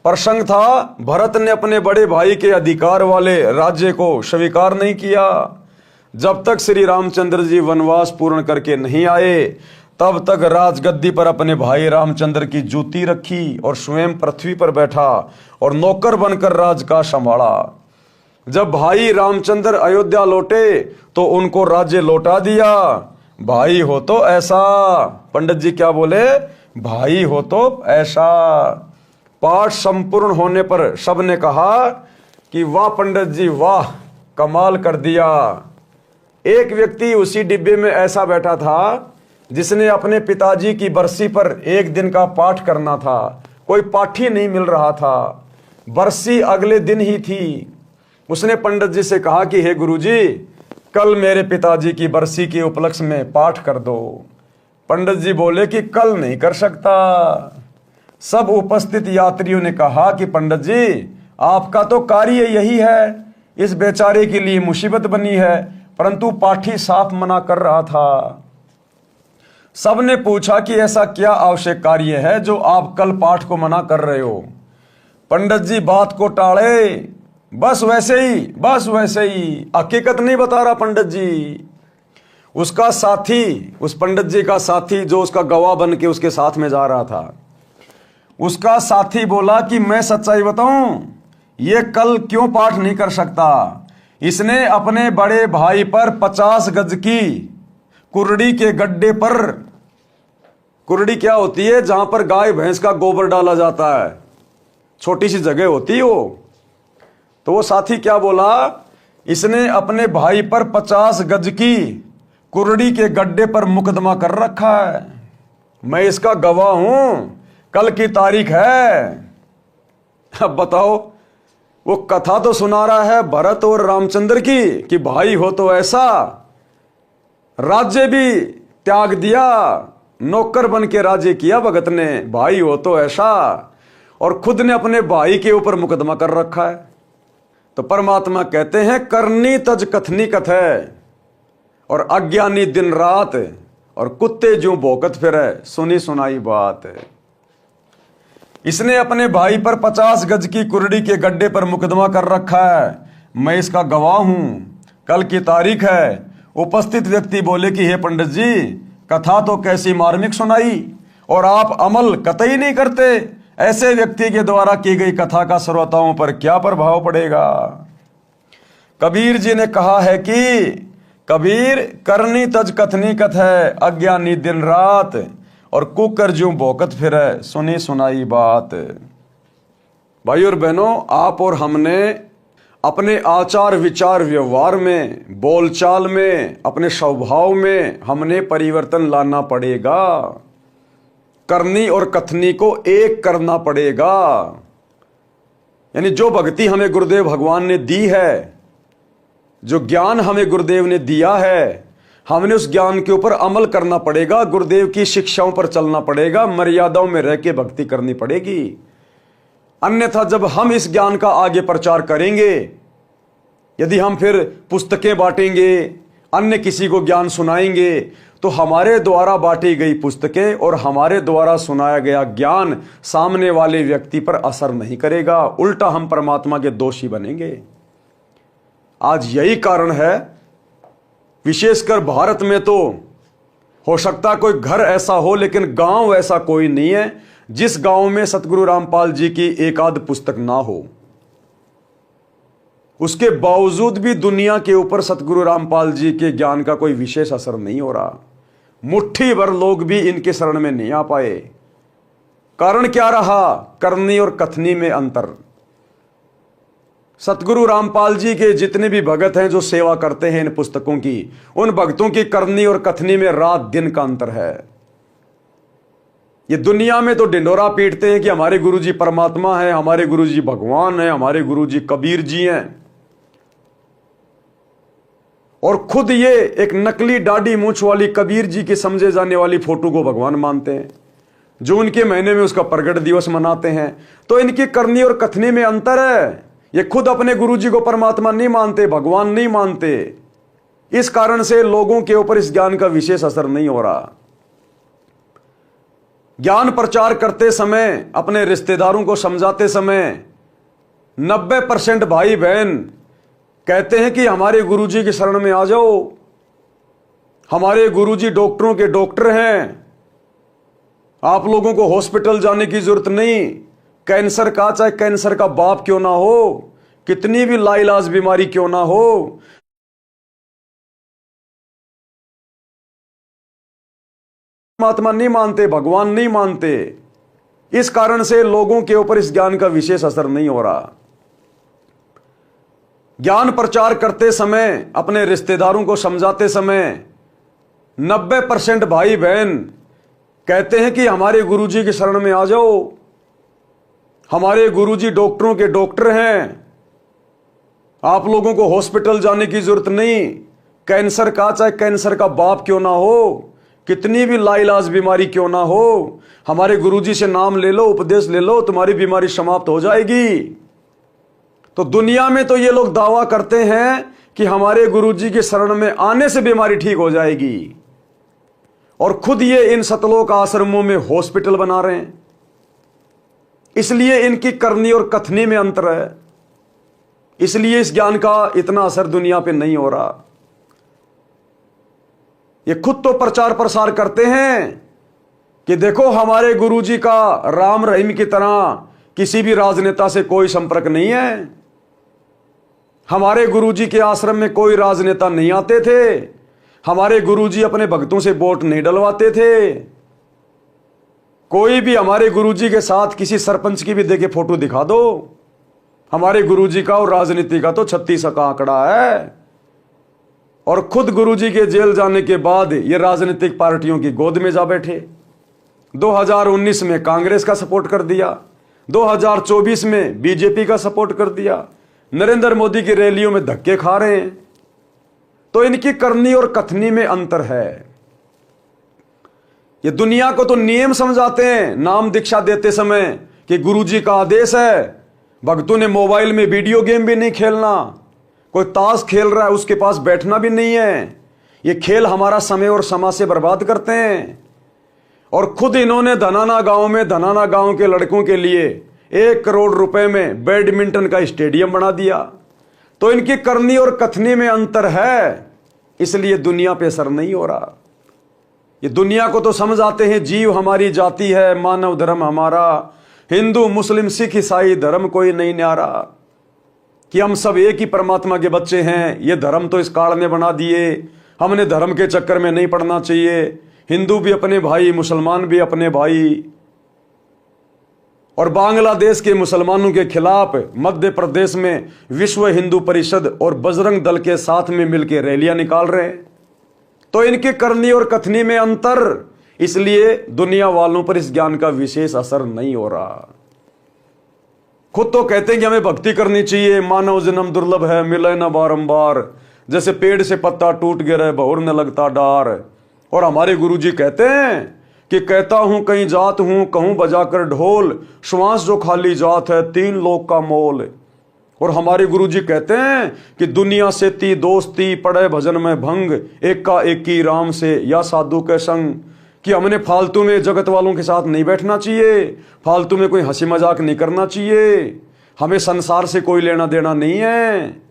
प्रसंग था, भरत ने अपने बड़े भाई के अधिकार वाले राज्य को स्वीकार नहीं किया। जब तक श्री रामचंद्र जी वनवास पूर्ण करके नहीं आए तब तक राजगद्दी पर अपने भाई रामचंद्र की जूती रखी और स्वयं पृथ्वी पर बैठा और नौकर बनकर राज का संभाला। जब भाई रामचंद्र अयोध्या लौटे तो उनको राज्य लौटा दिया। भाई हो तो ऐसा। पंडित जी क्या बोले? भाई हो तो ऐसा। पाठ संपूर्ण होने पर सबने कहा कि वाह पंडित जी वाह, कमाल कर दिया। एक व्यक्ति उसी डिब्बे में ऐसा बैठा था जिसने अपने पिताजी की बरसी पर 1 दिन का पाठ करना था। कोई पाठी नहीं मिल रहा था। बरसी अगले दिन ही थी। उसने पंडित जी से कहा कि हे गुरुजी, कल मेरे पिताजी की बरसी के उपलक्ष्य में पाठ कर दो। पंडित जी बोले कि कल नहीं कर सकता। सब उपस्थित यात्रियों ने कहा कि पंडित जी, आपका तो कार्य यही है, इस बेचारे के लिए मुसीबत बनी है, परंतु पाठी साफ मना कर रहा था। सबने पूछा कि ऐसा क्या आवश्यक कार्य है जो आप कल पाठ को मना कर रहे हो? पंडित जी बात को टाले, बस वैसे ही, हकीकत नहीं बता रहा पंडित जी। उसका साथी, उस पंडित जी का साथी जो उसका गवाह बन के उसके साथ में जा रहा था, उसका साथी बोला कि मैं सच्चाई बताऊं, ये कल क्यों पाठ नहीं कर सकता? इसने अपने बड़े भाई पर 50 गज की कुर्डी के गड्ढे पर, कुर्डी क्या होती है? जहां पर गाय भैंस का गोबर डाला जाता है, छोटी सी जगह होती है वो। तो वो साथी क्या बोला इसने अपने भाई पर 50 गज की कुर्डी के गड्ढे पर मुकदमा कर रखा है। मैं इसका गवाह हूं, कल की तारीख है। अब बताओ, वो कथा तो सुना रहा है भरत और रामचंद्र की कि भाई हो तो ऐसा, राज्य भी त्याग दिया, नौकर बन के राज्य किया भगत ने, भाई हो तो ऐसा, और खुद ने अपने भाई के ऊपर मुकदमा कर रखा है। तो परमात्मा कहते हैं करनी तज कथनी कथै, और अज्ञानी दिन रात, और कुत्ते जो भौंकत फिरे सुनी सुनाई बात। इसने अपने भाई पर 50 गज की कुर्डी के गड्ढे पर मुकदमा कर रखा है। मैं इसका गवाह हूं, कल की तारीख है। उपस्थित व्यक्ति बोले कि हे पंडित जी, कथा तो कैसी मार्मिक सुनाई, और आप अमल कतई नहीं करते। ऐसे व्यक्ति के द्वारा की गई कथा का श्रोताओं पर क्या प्रभाव पड़ेगा। कबीर जी ने कहा है कि कबीर करनी तज कथनी कथ है, अज्ञानी दिन रात, और कुकर ज्यों भौंकत फिरे सुनी सुनाई बात। भाई और बहनों, आप और हमने अपने आचार विचार व्यवहार में, बोलचाल में, अपने स्वभाव में हमने परिवर्तन लाना पड़ेगा। करनी और कथनी को एक करना पड़ेगा। यानी जो भक्ति हमें गुरुदेव भगवान ने दी है, जो ज्ञान हमें गुरुदेव ने दिया है, हमने उस ज्ञान के ऊपर अमल करना पड़ेगा। गुरुदेव की शिक्षाओं पर चलना पड़ेगा, मर्यादाओं में रह के भक्ति करनी पड़ेगी। अन्यथा जब हम इस ज्ञान का आगे प्रचार करेंगे, यदि हम फिर पुस्तकें बांटेंगे, अन्य किसी को ज्ञान सुनाएंगे, तो हमारे द्वारा बांटी गई पुस्तकें और हमारे द्वारा सुनाया गया ज्ञान सामने वाले व्यक्ति पर असर नहीं करेगा, उल्टा हम परमात्मा के दोषी बनेंगे। आज यही कारण है, विशेषकर भारत में तो हो सकता कोई घर ऐसा हो, लेकिन गांव ऐसा कोई नहीं है जिस गांव में सतगुरु रामपाल जी की एक आध पुस्तक ना हो। उसके बावजूद भी दुनिया के ऊपर सतगुरु रामपाल जी के ज्ञान का कोई विशेष असर नहीं हो रहा। मुट्ठी भर लोग भी इनके शरण में नहीं आ पाए। कारण क्या रहा? करनी और कथनी में अंतर। सतगुरु रामपाल जी के जितने भी भगत हैं जो सेवा करते हैं इन पुस्तकों की, उन भक्तों की करनी और कथनी में रात दिन का अंतर है। ये दुनिया में तो ढिंडोरा पीटते हैं कि हमारे गुरुजी परमात्मा है, हमारे गुरुजी भगवान है, हमारे गुरुजी कबीर जी हैं, और खुद ये एक नकली दाढ़ी मूंछ वाली कबीर जी की समझे जाने वाली फोटो को भगवान मानते हैं, जो उनके महीने में उसका प्रगट दिवस मनाते हैं। तो इनकी करनी और कथनी में अंतर है। ये खुद अपने गुरुजी को परमात्मा नहीं मानते, भगवान नहीं मानते। इस कारण से लोगों के ऊपर इस ज्ञान का विशेष असर नहीं हो रहा। ज्ञान प्रचार करते समय, अपने रिश्तेदारों को समझाते समय 90% भाई बहन कहते हैं कि हमारे गुरुजी की शरण में आ जाओ, हमारे गुरुजी डॉक्टरों के डॉक्टर हैं, आप लोगों को हॉस्पिटल जाने की जरूरत नहीं। कैंसर का, चाहे कैंसर का बाप क्यों ना हो, कितनी भी लाइलाज बीमारी क्यों ना हो, परमात्मा नहीं मानते, भगवान नहीं मानते। इस कारण से लोगों के ऊपर इस ज्ञान का विशेष असर नहीं हो रहा। ज्ञान प्रचार करते समय, अपने रिश्तेदारों को समझाते समय 90% भाई बहन कहते हैं कि हमारे गुरुजी की शरण में आ जाओ, हमारे गुरुजी डॉक्टरों के डॉक्टर हैं, आप लोगों को हॉस्पिटल जाने की जरूरत नहीं। कैंसर का, चाहे कैंसर का बाप क्यों ना हो, कितनी भी लाइलाज बीमारी क्यों ना हो, हमारे गुरुजी से नाम ले लो, उपदेश ले लो, तुम्हारी बीमारी समाप्त हो जाएगी। तो दुनिया में तो ये लोग दावा करते हैं कि हमारे गुरुजी की शरण में आने से बीमारी ठीक हो जाएगी, और खुद ये इन सतलोक आश्रमों में हॉस्पिटल बना रहे हैं। इसलिए इनकी करनी और कथनी में अंतर है। इसलिए इस ज्ञान का इतना असर दुनिया पे नहीं हो रहा। ये खुद तो प्रचार प्रसार करते हैं कि देखो हमारे गुरुजी का राम रहीम की तरह किसी भी राजनेता से कोई संपर्क नहीं है, हमारे गुरुजी के आश्रम में कोई राजनेता नहीं आते थे, हमारे गुरुजी अपने भक्तों से वोट नहीं डलवाते थे, कोई भी हमारे गुरुजी के साथ किसी सरपंच की भी देखे फोटो दिखा दो, हमारे गुरुजी का और राजनीति का तो 36 का आंकड़ा है। और खुद गुरुजी के जेल जाने के बाद ये राजनीतिक पार्टियों की गोद में जा बैठे। 2019 में कांग्रेस का सपोर्ट कर दिया, 2024 में बीजेपी का सपोर्ट कर दिया, नरेंद्र मोदी की रैलियों में धक्के खा रहे हैं। तो इनकी करनी और कथनी में अंतर है। ये दुनिया को तो नियम समझाते हैं नाम दीक्षा देते समय कि गुरुजी का आदेश है, भक्तों ने मोबाइल में वीडियो गेम भी नहीं खेलना, कोई ताश खेल रहा है उसके पास बैठना भी नहीं है। ये खेल हमारा समय और समाज से बर्बाद करते हैं। और खुद इन्होंने धनाना गांव में धनाना गांव के लड़कों के लिए 1 करोड़ रुपए में बैडमिंटन का स्टेडियम बना दिया। तो इनकी करनी और कथनी में अंतर है, इसलिए दुनिया पे असर नहीं हो रहा। ये दुनिया को तो समझ आते हैं जीव हमारी जाति है, मानव धर्म हमारा, हिंदू मुस्लिम सिख ईसाई धर्म कोई नहीं न्यारा, कि हम सब एक ही परमात्मा के बच्चे हैं। ये धर्म तो इस काल ने बना दिए, हमने धर्म के चक्कर में नहीं पड़ना चाहिए। हिंदू भी अपने भाई, मुसलमान भी अपने भाई। और बांग्लादेश के मुसलमानों के खिलाफ मध्य प्रदेश में विश्व हिंदू परिषद और बजरंग दल के साथ में मिलकर रैलियां निकाल रहे हैं। तो इनकी करनी और कथनी में अंतर, इसलिए दुनिया वालों पर इस ज्ञान का विशेष असर नहीं हो रहा। खुद तो कहते हैं कि हमें भक्ति करनी चाहिए, मानव जन्म दुर्लभ है, मिले न बारंबार, जैसे पेड़ से पत्ता टूट गिरे बहुर न लगता डार। और हमारे गुरुजी कहते हैं कि कहता हूं कहीं जात हूं, कहूं बजाकर ढोल, श्वास जो खाली जात है 3 लोक का मोल। और हमारे गुरुजी कहते हैं कि दुनिया से ती दोस्ती, पड़े भजन में भंग, एक का एक की राम से या साधु के संग। कि हमने फालतू में जगत वालों के साथ नहीं बैठना चाहिए, फालतू में कोई हंसी मजाक नहीं करना चाहिए, हमें संसार से कोई लेना देना नहीं है।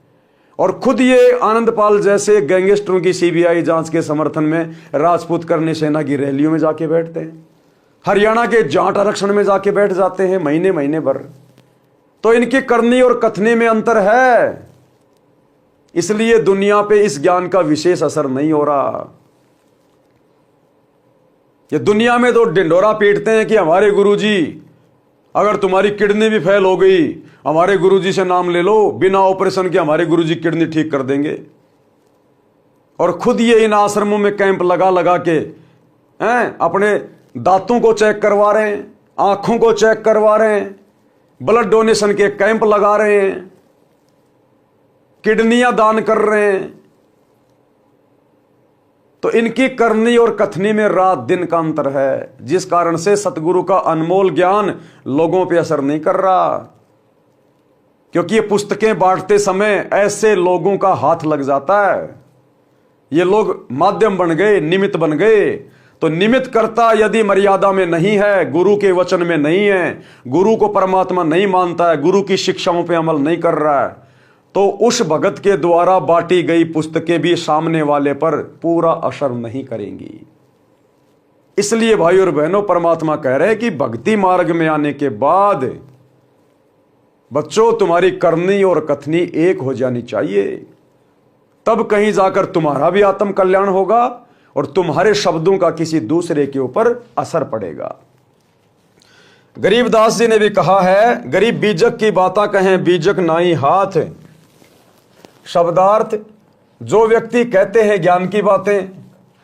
और खुद ये आनंदपाल जैसे गैंगस्टरों की सीबीआई जांच के समर्थन में राजपूत करनी सेना की रैलियों में जाके बैठते हैं, हरियाणा के जाट आरक्षण में जाके बैठ जाते हैं महीने महीने भर। तो इनकी करनी और कथनी में अंतर है, इसलिए दुनिया पे इस ज्ञान का विशेष असर नहीं हो रहा। ये दुनिया में तो ढिंढोरा पीटते हैं कि हमारे गुरुजी, अगर तुम्हारी किडनी भी फेल हो गई, हमारे गुरुजी से नाम ले लो, बिना ऑपरेशन के हमारे गुरुजी किडनी ठीक कर देंगे। और खुद ये इन आश्रमों में कैंप लगा लगा के अपने दांतों को चेक करवा रहे हैं, आंखों को चेक करवा रहे हैं, ब्लड डोनेशन के कैंप लगा रहे हैं, किडनियां दान कर रहे हैं। तो इनकी करनी और कथनी में रात दिन का अंतर है, जिस कारण से सतगुरु का अनमोल ज्ञान लोगों पे असर नहीं कर रहा। क्योंकि ये पुस्तकें बांटते समय ऐसे लोगों का हाथ लग जाता है, ये लोग माध्यम बन गए, निमित्त बन गए। तो निमित्त करता यदि मर्यादा में नहीं है, गुरु के वचन में नहीं है, गुरु को परमात्मा नहीं मानता है, गुरु की शिक्षाओं पे अमल नहीं कर रहा है, तो उस भगत के द्वारा बांटी गई पुस्तकें भी सामने वाले पर पूरा असर नहीं करेंगी। इसलिए भाई और बहनों, परमात्मा कह रहे हैं कि भक्ति मार्ग में आने के बाद बच्चों तुम्हारी करनी और कथनी एक हो जानी चाहिए, तब कहीं जाकर तुम्हारा भी आत्म कल्याण होगा और तुम्हारे शब्दों का किसी दूसरे के ऊपर असर पड़ेगा। गरीबदास जी ने भी कहा है, गरीब बीजक की बाता कहें बीजक नाई हाथ। शब्दार्थ, जो व्यक्ति कहते हैं ज्ञान की बातें,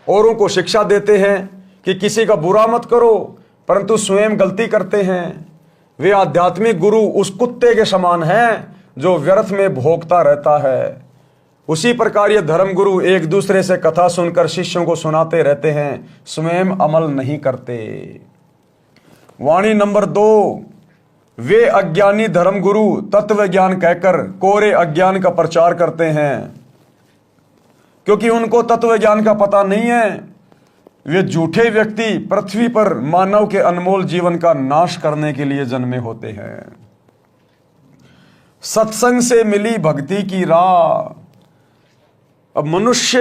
औरों को शिक्षा देते हैं कि किसी का बुरा मत करो, परंतु स्वयं गलती करते हैं, वे आध्यात्मिक गुरु उस कुत्ते के समान हैं जो व्यर्थ में भोगता रहता है। उसी प्रकार ये धर्म गुरु एक दूसरे से कथा सुनकर शिष्यों को सुनाते रहते हैं, स्वयं अमल नहीं करते। वाणी नंबर 2, वे अज्ञानी धर्मगुरु तत्व ज्ञान कहकर कोरे अज्ञान का प्रचार करते हैं, क्योंकि उनको तत्व ज्ञान का पता नहीं है। वे झूठे व्यक्ति पृथ्वी पर मानव के अनमोल जीवन का नाश करने के लिए जन्मे होते हैं। सत्संग से मिली भक्ति की राह। अब मनुष्य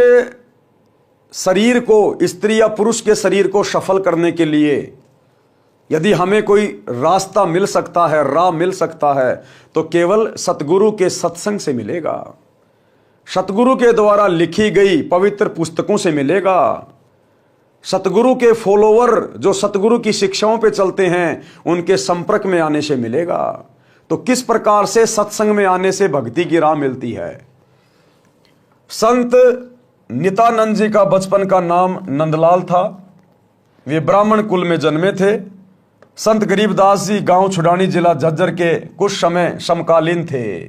शरीर को, स्त्री या पुरुष के शरीर को सफल करने के लिए यदि हमें कोई रास्ता मिल सकता है, राह मिल सकता है, तो केवल सतगुरु के सत्संग से मिलेगा, सतगुरु के द्वारा लिखी गई पवित्र पुस्तकों से मिलेगा, सतगुरु के फॉलोवर जो सतगुरु की शिक्षाओं पे चलते हैं उनके संपर्क में आने से मिलेगा। तो किस प्रकार से सत्संग में आने से भक्ति की राह मिलती है। संत नित्यानंद जी का बचपन का नाम नंदलाल था। वे ब्राह्मण कुल में जन्मे थे। संत गरीबदास जी गांव छुड़ानी जिला झज्जर के कुछ समय समकालीन थे।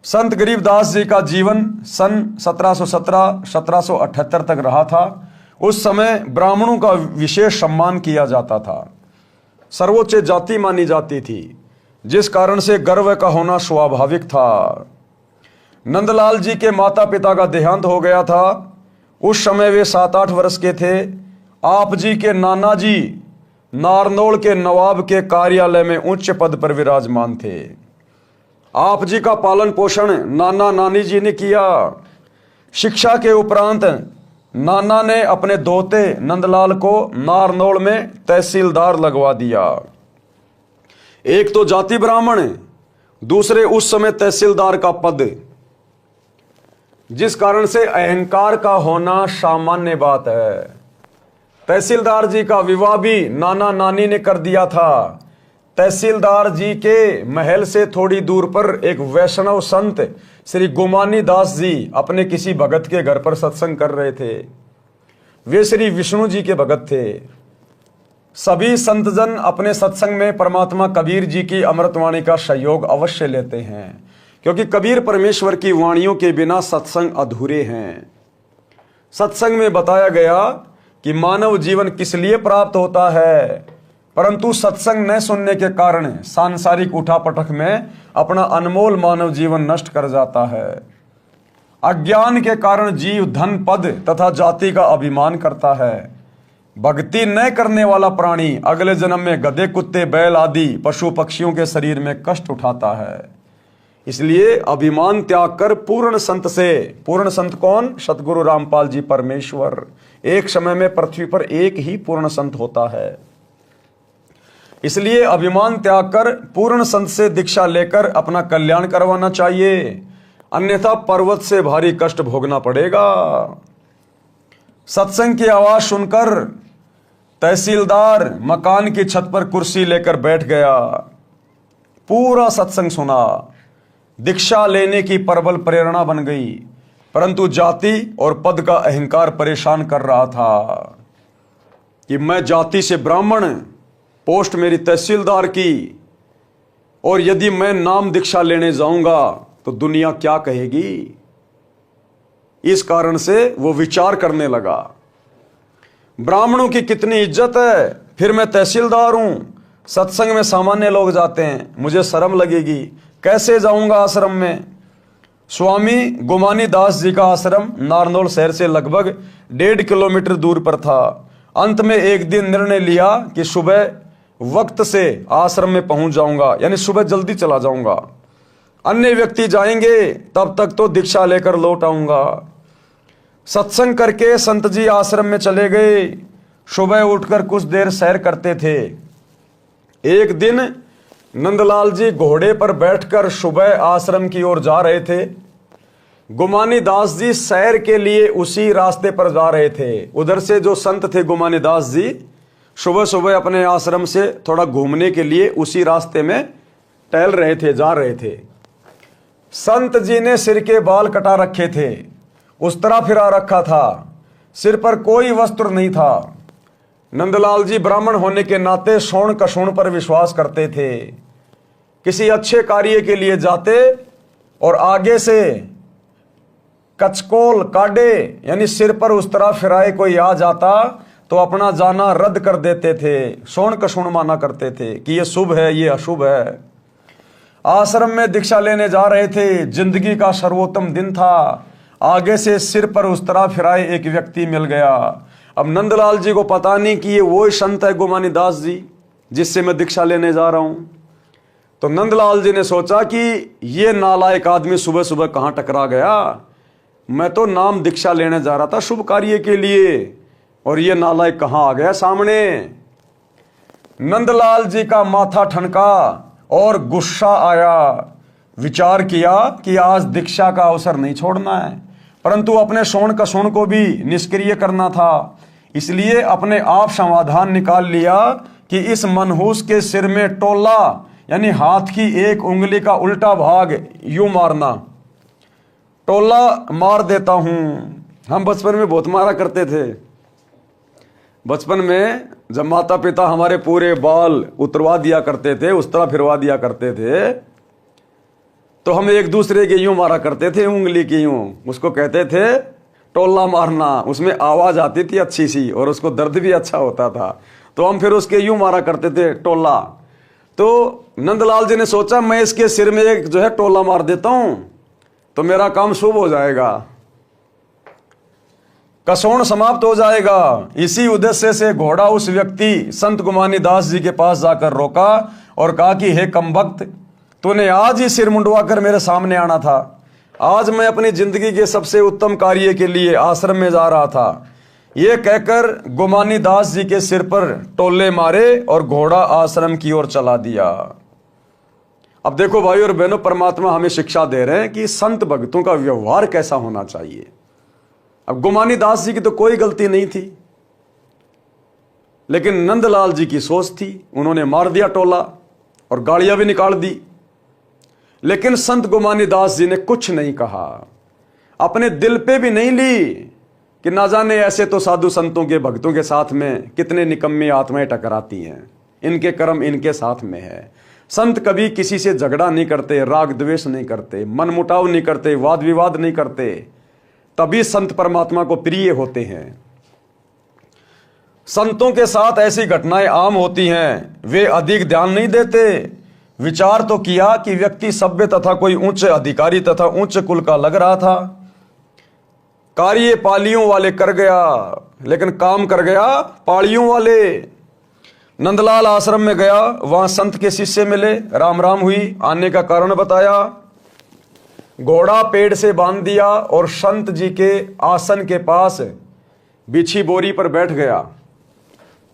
संत गरीबदास जी का जीवन सन 1717-1778 तक रहा था। उस समय ब्राह्मणों का विशेष सम्मान किया जाता था, सर्वोच्च जाति मानी जाती थी, जिस कारण से गर्व का होना स्वाभाविक था। नंदलाल जी के माता पिता का देहांत हो गया था। उस समय वे 7-8 वर्ष के थे। आप जी के नाना जी नारनौल के नवाब के कार्यालय में उच्च पद पर विराजमान थे। आप जी का पालन पोषण नाना नानी जी ने किया। शिक्षा के उपरांत नाना ने अपने दोते नंदलाल को नारनौल में तहसीलदार लगवा दिया। एक तो जाति ब्राह्मण, दूसरे उस समय तहसीलदार का पद, जिस कारण से अहंकार का होना सामान्य बात है। तहसीलदार जी का विवाह भी नाना नानी ने कर दिया था। तहसीलदार जी के महल से थोड़ी दूर पर एक वैष्णव संत श्री गुमानी दास जी अपने किसी भगत के घर पर सत्संग कर रहे थे। वे श्री विष्णु जी के भगत थे। सभी संतजन अपने सत्संग में परमात्मा कबीर जी की अमृतवाणी का सहयोग अवश्य लेते हैं, क्योंकि कबीर परमेश्वर की वाणियों के बिना सत्संग अधूरे हैं। सत्संग में बताया गया कि मानव जीवन किस लिए प्राप्त होता है, परंतु सत्संग न सुनने के कारण सांसारिक उठापटक में अपना अनमोल मानव जीवन नष्ट कर जाता है। अज्ञान के कारण जीव धन पद तथा जाति का अभिमान करता है। भक्ति न करने वाला प्राणी अगले जन्म में गधे, कुत्ते, बैल आदि पशु पक्षियों के शरीर में कष्ट उठाता है। इसलिए अभिमान त्याग कर पूर्ण संत से, पूर्ण संत कौन? सतगुरु रामपाल जी परमेश्वर। एक समय में पृथ्वी पर एक ही पूर्ण संत होता है। इसलिए अभिमान त्याग कर पूर्ण संत से दीक्षा लेकर अपना कल्याण करवाना चाहिए, अन्यथा पर्वत से भारी कष्ट भोगना पड़ेगा। सत्संग की आवाज सुनकर तहसीलदार मकान की छत पर कुर्सी लेकर बैठ गया। पूरा सत्संग सुना। दीक्षा लेने की प्रबल प्रेरणा बन गई, परंतु जाति और पद का अहंकार परेशान कर रहा था कि मैं जाति से ब्राह्मण, पोस्ट मेरी तहसीलदार की, और यदि मैं नाम दीक्षा लेने जाऊंगा तो दुनिया क्या कहेगी। इस कारण से वो विचार करने लगा, ब्राह्मणों की कितनी इज्जत है, फिर मैं तहसीलदार हूं, सत्संग में सामान्य लोग जाते हैं, मुझे शर्म लगेगी, कैसे जाऊंगा आश्रम में। स्वामी गुमानी दास जी का आश्रम नारनौल शहर से लगभग 1.5 किलोमीटर दूर पर था। अंत में एक दिन निर्णय लिया कि सुबह वक्त से आश्रम में पहुंच जाऊंगा, यानी सुबह जल्दी चला जाऊंगा। अन्य व्यक्ति जाएंगे, तब तक तो दीक्षा लेकर लौट आऊंगा। सत्संग करके संत जी आश्रम में चले गए। सुबह उठकर कुछ देर सैर करते थे। एक दिन नंदलाल जी घोड़े पर बैठकर सुबह आश्रम की ओर जा रहे थे। गुमानी दास जी सैर के लिए उसी रास्ते पर जा रहे थे। उधर से जो संत थे गुमानी दास जी सुबह सुबह अपने आश्रम से थोड़ा घूमने के लिए उसी रास्ते में टहल रहे थे, जा रहे थे। संत जी ने सिर के बाल कटा रखे थे, उस तरह फिरा रखा था, सिर पर कोई वस्त्र नहीं था। नंदलाल जी ब्राह्मण होने के नाते शोण कशोण पर विश्वास करते थे। किसी अच्छे कार्य के लिए जाते और आगे से कचकोल काटे, यानी सिर पर उस तरह फिराए कोई आ जाता तो अपना जाना रद्द कर देते थे। शोण कशोण माना करते थे कि ये शुभ है, ये अशुभ है। आश्रम में दीक्षा लेने जा रहे थे। जिंदगी का सर्वोत्तम दिन था। आगे से सिर पर उस तरह फिराए एक व्यक्ति मिल गया। अब नंदलाल जी को पता नहीं कि ये वो संत है गुमानी दास जी जिससे मैं दीक्षा लेने जा रहा हूं। तो नंदलाल जी ने सोचा कि ये नालायक आदमी सुबह सुबह कहां टकरा गया। मैं तो नाम दीक्षा लेने जा रहा था शुभ कार्य के लिए, और ये नालायक कहां आ गया सामने। नंदलाल जी का माथा ठनका और गुस्सा आया। विचार किया कि आज दीक्षा का अवसर नहीं छोड़ना है, परंतु अपने शोण कशोण को भी निष्क्रिय करना था। इसलिए अपने आप समाधान निकाल लिया कि इस मनहूस के सिर में टोला यानी हाथ की एक उंगली का उल्टा भाग यूं मारना, टोला मार देता हूं। हम बचपन में बहुत मारा करते थे। बचपन में जब माता पिता हमारे पूरे बाल उतरवा दिया करते थे, उस तरह फिरवा दिया करते थे, तो हम एक दूसरे के यूं मारा करते थे, उंगली की यूं। उसको कहते थे टोला मारना। उसमें आवाज आती थी अच्छी सी और उसको दर्द भी अच्छा होता था, तो हम फिर उसके यूं मारा करते थे टोला। तो नंदलाल जी ने सोचा मैं इसके सिर में एक जो है टोला मार देता हूं तो मेरा काम शुभ हो जाएगा, कसौण समाप्त हो जाएगा। इसी उद्देश्य से घोड़ा उस व्यक्ति संत गुमानी दास जी के पास जाकर रोका और कहा कि हे कमबख्त, तूने आज ही सिर मुंडवा कर मेरे सामने आना था। आज मैं अपनी जिंदगी के सबसे उत्तम कार्य के लिए आश्रम में जा रहा था। यह कहकर गुमानी दास जी के सिर पर टोले मारे और घोड़ा आश्रम की ओर चला दिया। अब देखो भाई और बहनों, परमात्मा हमें शिक्षा दे रहे हैं कि संत भक्तों का व्यवहार कैसा होना चाहिए। अब गुमानी दास जी की तो कोई गलती नहीं थी, लेकिन नंदलाल जी की सोच थी। उन्होंने मार दिया टोला और गाड़ियां भी निकाल दी, लेकिन संत गुमानी दास जी ने कुछ नहीं कहा, अपने दिल पे भी नहीं ली कि ना जाने ऐसे तो साधु संतों के भक्तों के साथ में कितने निकम्मी आत्माएं टकराती हैं, इनके कर्म इनके साथ में है। संत कभी किसी से झगड़ा नहीं करते, राग द्वेष नहीं करते, मनमुटाव नहीं करते, वाद विवाद नहीं करते, तभी संत परमात्मा को प्रिय होते हैं। संतों के साथ ऐसी घटनाएं आम होती हैं, वे अधिक ध्यान नहीं देते। विचार तो किया कि व्यक्ति सभ्य तथा कोई उच्च अधिकारी तथा उच्च कुल का लग रहा था, कार्य पालियों वाले कर गया, लेकिन काम कर गया पालियों वाले। नंदलाल आश्रम में गया, वहां संत के शिष्य मिले, राम राम हुई, आने का कारण बताया, घोड़ा पेड़ से बांध दिया और संत जी के आसन के पास बिछी बोरी पर बैठ गया।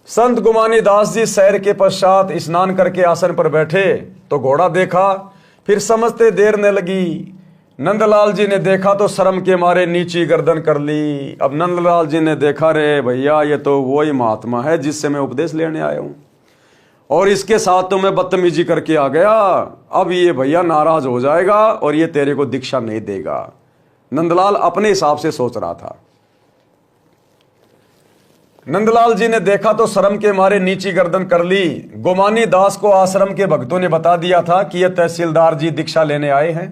संत गुमानी दास जी सैर के पश्चात स्नान करके आसन पर बैठे तो घोड़ा देखा, फिर समझते देर न लगी। नंदलाल जी ने देखा तो शर्म के मारे नीची गर्दन कर ली। अब नंदलाल जी ने देखा, रे भैया ये तो वही महात्मा है जिससे मैं उपदेश लेने आया हूं, और इसके साथ तो मैं बदतमीजी करके आ गया। अब ये भैया नाराज हो जाएगा और ये तेरे को दीक्षा नहीं देगा। नंदलाल अपने हिसाब से सोच रहा था। नंदलाल जी ने देखा तो शर्म के मारे नीची गर्दन कर ली। गुमानी दास को आश्रम के भक्तों ने बता दिया था कि ये तहसीलदार जी दीक्षा लेने आए हैं।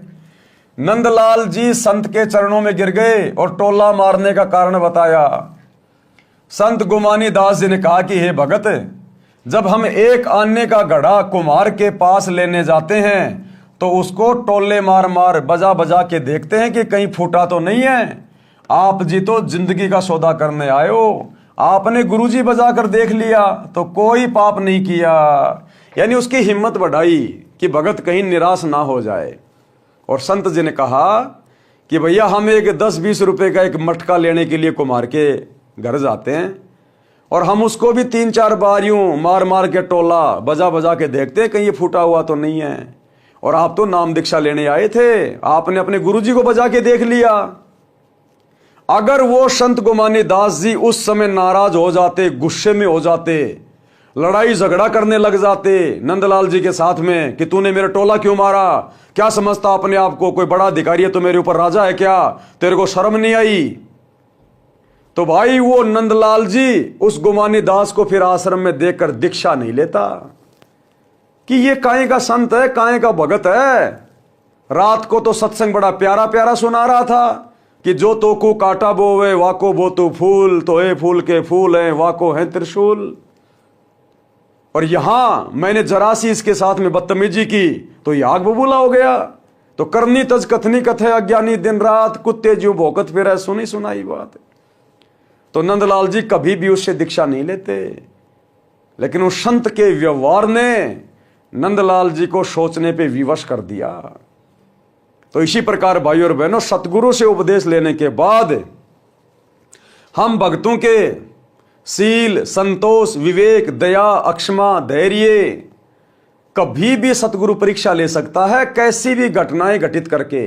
नंदलाल जी संत के चरणों में गिर गए और टोला मारने का कारण बताया। संत गुमानी दास जी ने कहा कि हे भगत, जब हम एक आने का घड़ा कुम्हार के पास लेने जाते हैं तो उसको टोले मार मार बजा बजा के देखते हैं कि कहीं फूटा तो नहीं है। आप जी तो जिंदगी का सौदा करने आए हो, आपने गुरुजी बजा कर देख लिया तो कोई पाप नहीं किया। यानी उसकी हिम्मत बढ़ाई कि भगत कहीं निराश ना हो जाए। और संत जी ने कहा कि भैया हम एक 10-20 रुपए का एक मटका लेने के लिए कुम्हार के घर जाते हैं और हम उसको भी 3-4 बार यूं मार मार के टोला बजा बजा के देखते हैं कहीं ये फूटा हुआ तो नहीं है। और आप तो नाम दीक्षा लेने आए थे, आपने अपने गुरुजी को बजा के देख लिया। अगर वो संत गुमानी दास जी उस समय नाराज हो जाते, गुस्से में हो जाते, लड़ाई झगड़ा करने लग जाते नंदलाल जी के साथ में कि तूने मेरा टोला क्यों मारा, क्या समझता अपने आप को, कोई बड़ा अधिकारी है तो मेरे ऊपर राजा है क्या, तेरे को शर्म नहीं आई, तो भाई वो नंदलाल जी उस गुमानी दास को फिर आश्रम में देखकर दीक्षा नहीं लेता कि ये काहे का संत है, काहे का भगत है। रात को तो सत्संग बड़ा प्यारा प्यारा सुना रहा था कि जो तो को काटा बोवे वाको बो तो फूल, तो ए फूल के फूल है वाको है त्रिशूल। और यहां मैंने जरा सी इसके साथ में बदतमीजी की तो ये आग बबूला हो गया। तो करनी तज कथनी कथे अज्ञानी दिन रात, कुत्ते जो भौकत फिर है सुनी सुनाई बात। तो नंदलाल जी कभी भी उससे दीक्षा नहीं लेते, लेकिन उस संत के व्यवहार ने नंदलाल जी को सोचने पे विवश कर दिया। तो इसी प्रकार भाई और बहनों, सतगुरु से उपदेश लेने के बाद हम भक्तों के शील, संतोष, विवेक, दया, अक्षमा, धैर्य, कभी भी सतगुरु परीक्षा ले सकता है। कैसी भी घटनाएं घटित करके,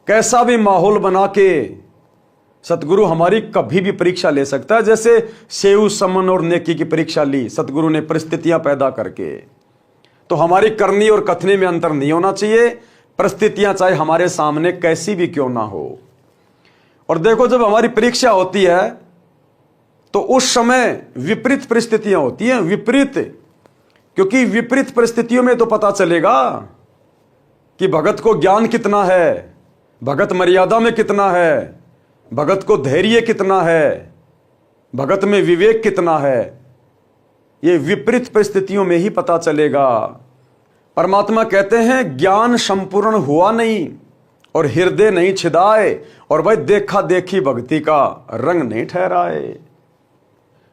कैसा भी माहौल बना के सतगुरु हमारी कभी भी परीक्षा ले सकता है। जैसे सेऊ, समन और नेकी की परीक्षा ली सतगुरु ने परिस्थितियां पैदा करके। तो हमारी करनी और कथनी में अंतर नहीं होना चाहिए, परिस्थितियां चाहे हमारे सामने कैसी भी क्यों ना हो। और देखो, जब हमारी परीक्षा होती है तो उस समय विपरीत परिस्थितियां होती हैं, विपरीत, क्योंकि विपरीत परिस्थितियों में तो पता चलेगा कि भगत को ज्ञान कितना है, भगत मर्यादा में कितना है, भगत को धैर्य कितना है, भगत में विवेक कितना है। ये विपरीत परिस्थितियों में ही पता चलेगा। परमात्मा कहते हैं ज्ञान संपूर्ण हुआ नहीं और हृदय नहीं छिदाए, और भाई देखा देखी भक्ति का रंग नहीं ठहराए।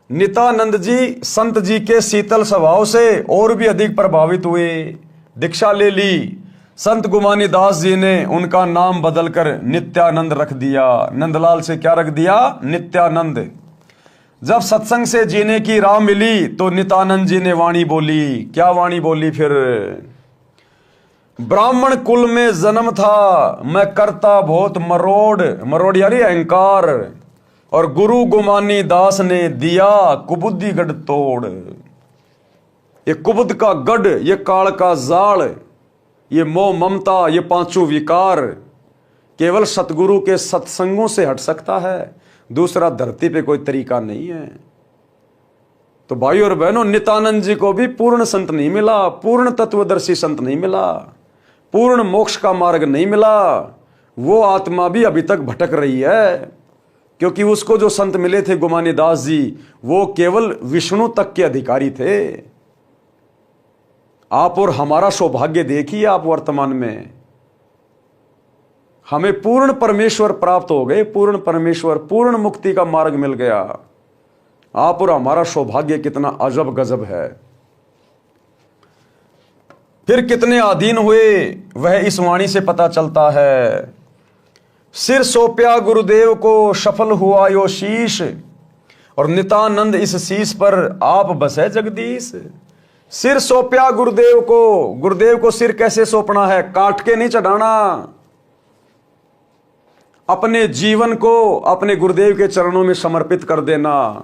नित्यानंद जी संत जी के शीतल स्वभाव से और भी अधिक प्रभावित हुए, दीक्षा ले ली। संत गुमानी दास जी ने उनका नाम बदलकर नित्यानंद रख दिया। नंदलाल से क्या रख दिया? नित्यानंद। जब सत्संग से जीने की राह मिली तो नित्यानंद जी ने वाणी बोली। क्या वाणी बोली फिर? ब्राह्मण कुल में जन्म था, मैं करता बहुत मरोड़ यानी अहंकार, और गुरु गुमानी दास ने दिया कुबुद्धि गढ़ तोड़। ये कुबुद्ध का गढ़, ये काल का जाल, ये मोह ममता, ये पांचों विकार केवल सतगुरु के सत्संगों से हट सकता है, दूसरा धरती पे कोई तरीका नहीं है। तो भाई और बहनों, नित्यानंद जी को भी पूर्ण संत नहीं मिला, पूर्ण तत्वदर्शी संत नहीं मिला, पूर्ण मोक्ष का मार्ग नहीं मिला। वो आत्मा भी अभी तक भटक रही है, क्योंकि उसको जो संत मिले थे गुमानी दास जी, वो केवल विष्णु तक के अधिकारी थे। आप और हमारा सौभाग्य देखिए, आप वर्तमान में हमें पूर्ण परमेश्वर प्राप्त हो गए, पूर्ण परमेश्वर, पूर्ण मुक्ति का मार्ग मिल गया। आप और हमारा सौभाग्य कितना अजब गजब है। फिर कितने अधीन हुए वह इस वाणी से पता चलता है। सिर सौंपया गुरुदेव को सफल हुआ यो शीश, और नित्यानंद इस शीश पर आप बसे जगदीश। सिर सौंपया गुरुदेव को सिर कैसे सौंपना है? काट के नहीं चढ़ाना, अपने जीवन को अपने गुरुदेव के चरणों में समर्पित कर देना।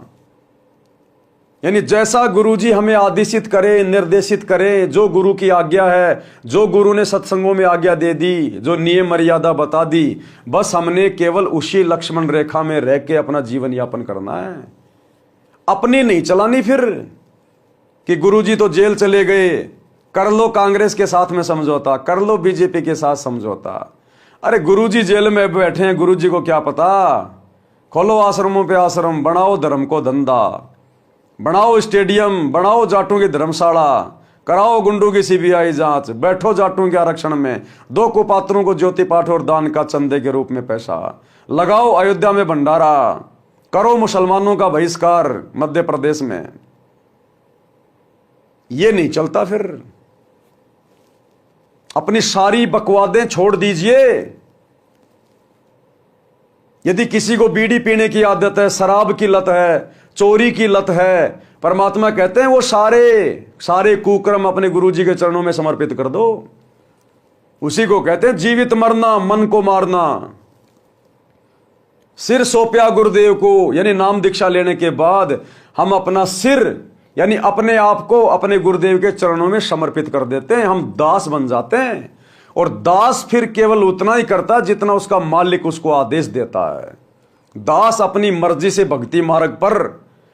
यानी जैसा गुरुजी हमें आदेशित करे, निर्देशित करे, जो गुरु की आज्ञा है, जो गुरु ने सत्संगों में आज्ञा दे दी, जो नियम मर्यादा बता दी, बस हमने केवल उसी लक्ष्मण रेखा में रह के अपना जीवन यापन करना है। अपनी नहीं चलानी फिर कि गुरुजी तो जेल चले गए, कर लो कांग्रेस के साथ में समझौता, कर लो बीजेपी के साथ समझौता। अरे गुरुजी जेल में बैठे हैं, गुरुजी को क्या पता? खोलो आश्रमों पे आश्रम, बनाओ धर्म को धंधा, बनाओ स्टेडियम, बनाओ जाटों की धर्मशाला, कराओ गुंडों की सीबीआई जांच, बैठो जाटों के आरक्षण में, दो कुपात्रों को ज्योति पाठ और दान का चंदे के रूप में पैसा लगाओ, अयोध्या में भंडारा करो, मुसलमानों का बहिष्कार मध्य प्रदेश में। ये नहीं चलता फिर। अपनी सारी बकवादें छोड़ दीजिए। यदि किसी को बीड़ी पीने की आदत है, शराब की लत है, चोरी की लत है, परमात्मा कहते हैं वो सारे कुकर्म अपने गुरुजी के चरणों में समर्पित कर दो। उसी को कहते हैं जीवित मरना, मन को मारना। सिर सौंपया गुरुदेव को, यानी नाम दीक्षा लेने के बाद हम अपना सिर यानी अपने आप को अपने गुरुदेव के चरणों में समर्पित कर देते हैं, हम दास बन जाते हैं। और दास फिर केवल उतना ही करता जितना उसका मालिक उसको आदेश देता है। दास अपनी मर्जी से भक्ति मार्ग पर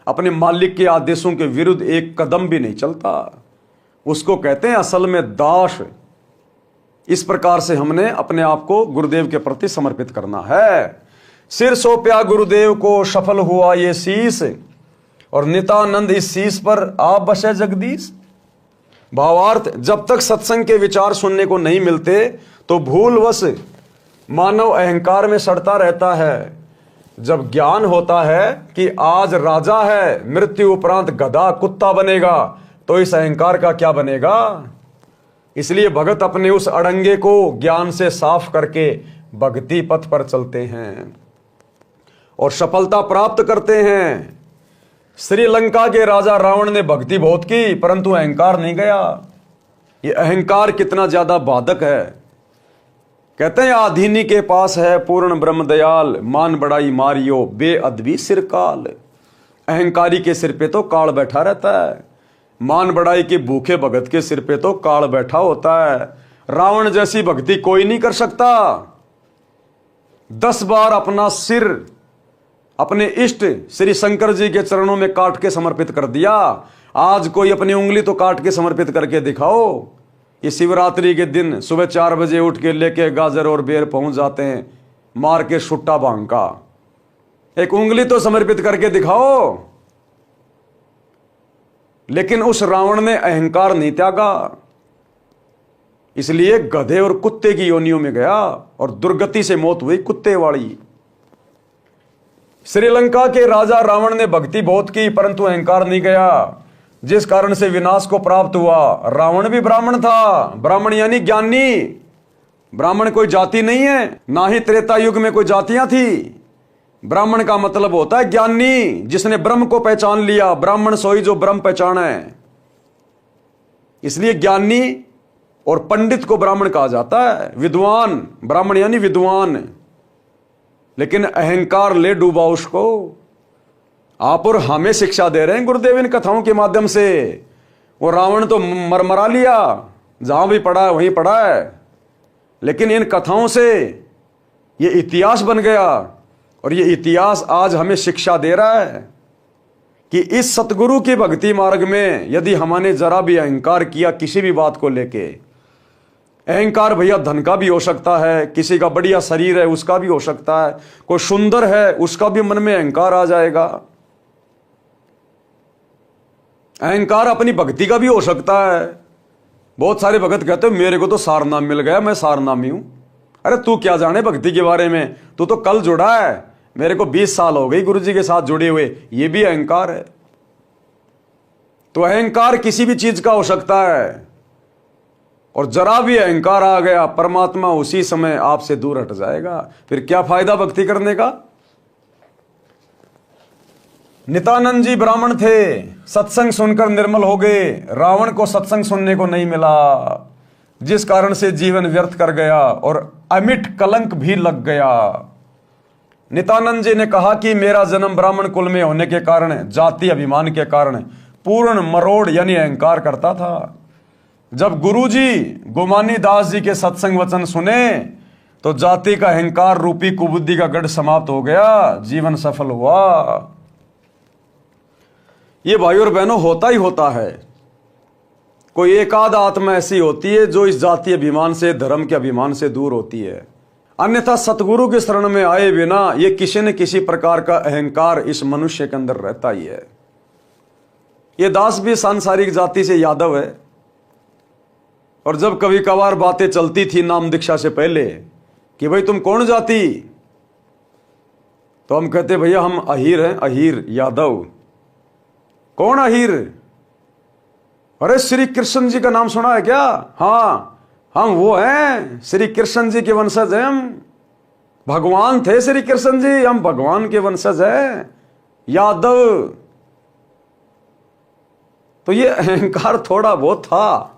अपने मालिक के आदेशों के विरुद्ध एक कदम भी नहीं चलता। उसको कहते हैं असल में दास। इस प्रकार से हमने अपने आप को गुरुदेव के प्रति समर्पित करना है। सिर सौंपया गुरुदेव को, सफल हुआ ये शीश, और नित्यानंद इस शीश पर आप बसे जगदीश। भावार्थ, जब तक सत्संग के विचार सुनने को नहीं मिलते तो भूलवश मानव अहंकार में सड़ता रहता है। जब ज्ञान होता है कि आज राजा है, मृत्यु उपरांत गधा कुत्ता बनेगा, तो इस अहंकार का क्या बनेगा? इसलिए भगत अपने उस अड़ंगे को ज्ञान से साफ करके भक्ति पथ पर चलते हैं और सफलता प्राप्त करते हैं। श्रीलंका के राजा रावण ने भक्ति बहुत की, परंतु अहंकार नहीं गया। ये अहंकार कितना ज्यादा बाधक है। कहते हैं आधीनी के पास है पूर्ण ब्रह्म दयाल, मान बड़ाई मारियो बेअदबी सिर काल। अहंकारी के सिर पे तो काल बैठा रहता है। मान बढ़ाई के भूखे भगत के सिर पे तो काल बैठा होता है। रावण जैसी भक्ति कोई नहीं कर सकता। 10 बार अपना सिर अपने इष्ट श्री शंकर जी के चरणों में काट के समर्पित कर दिया। आज कोई अपनी उंगली तो काट के समर्पित करके दिखाओ। ये शिवरात्रि के दिन सुबह 4 बजे उठ के लेके गाजर और बेर पहुंच जाते हैं, मार के सुट्टा भांग का। एक उंगली तो समर्पित करके दिखाओ। लेकिन उस रावण ने अहंकार नहीं त्यागा, इसलिए गधे और कुत्ते की योनियों में गया और दुर्गति से मौत हुई कुत्ते वाली। श्रीलंका के राजा रावण ने भक्ति बहुत की परंतु अहंकार नहीं गया, जिस कारण से विनाश को प्राप्त हुआ। रावण भी ब्राह्मण था, ब्राह्मण यानी ज्ञानी। ब्राह्मण कोई जाति नहीं है, ना ही त्रेता युग में कोई जातियां थी। ब्राह्मण का मतलब होता है ज्ञानी, जिसने ब्रह्म को पहचान लिया। ब्राह्मण सोई जो ब्रह्म पहचाना है। इसलिए ज्ञानी और पंडित को ब्राह्मण कहा जाता है। विद्वान, ब्राह्मण यानी विद्वान। लेकिन अहंकार ले डूबा उसको। आप और हमें शिक्षा दे रहे हैं गुरुदेव इन कथाओं के माध्यम से। वो रावण तो मरमरा लिया, जहां भी पड़ा है वहीं पड़ा है। लेकिन इन कथाओं से ये इतिहास बन गया और ये इतिहास आज हमें शिक्षा दे रहा है कि इस सतगुरु की भक्ति मार्ग में यदि हमने जरा भी अहंकार किया किसी भी बात को लेके, अहंकार भैया धन का भी हो सकता है, किसी का बढ़िया शरीर है उसका भी हो सकता है, कोई सुंदर है उसका भी मन में अहंकार आ जाएगा। अहंकार अपनी भक्ति का भी हो सकता है। बहुत सारे भगत कहते हैं मेरे को तो सारनाम मिल गया, मैं सारनामी हूं। अरे तू क्या जाने भक्ति के बारे में, तू तो कल जुड़ा है। मेरे को 20 साल हो गई गुरुजी के साथ जुड़े हुए। ये भी अहंकार है। तो अहंकार किसी भी चीज का हो सकता है और जरा भी अहंकार आ गया परमात्मा उसी समय आपसे दूर हट जाएगा। फिर क्या फायदा भक्ति करने का। नित्यानंद जी ब्राह्मण थे, सत्संग सुनकर निर्मल हो गए। रावण को सत्संग सुनने को नहीं मिला, जिस कारण से जीवन व्यर्थ कर गया और अमिट कलंक भी लग गया। नित्यानंद जी ने कहा कि मेरा जन्म ब्राह्मण कुल में होने के कारण, जाति अभिमान के कारण पूर्ण मरोड़ यानी अहंकार करता था। जब गुरुजी गोमानी दास जी के सत्संग वचन सुने तो जाति का अहंकार रूपी कुबुद्धि का गढ़ समाप्त हो गया, जीवन सफल हुआ। ये भाई और बहनों होता ही होता है। कोई एकाध आत्मा ऐसी होती है जो इस जाति अभिमान से, धर्म के अभिमान से दूर होती है। अन्यथा सतगुरु के शरण में आए बिना ये किसी न किसी प्रकार का अहंकार इस मनुष्य के अंदर रहता ही है। ये दास भी सांसारिक जाति से यादव है और जब कभी कभार बातें चलती थी नाम दीक्षा से पहले कि भाई तुम कौन जाति, तो हम कहते भैया हम अहीर हैं, अहीर यादव। कौन अहीर? अरे श्री कृष्ण जी का नाम सुना है क्या? हाँ, हम वो हैं, श्री कृष्ण जी के वंशज हैं हम। भगवान थे श्री कृष्ण जी, हम भगवान के वंशज हैं, यादव। तो ये अहंकार थोड़ा बहुत था।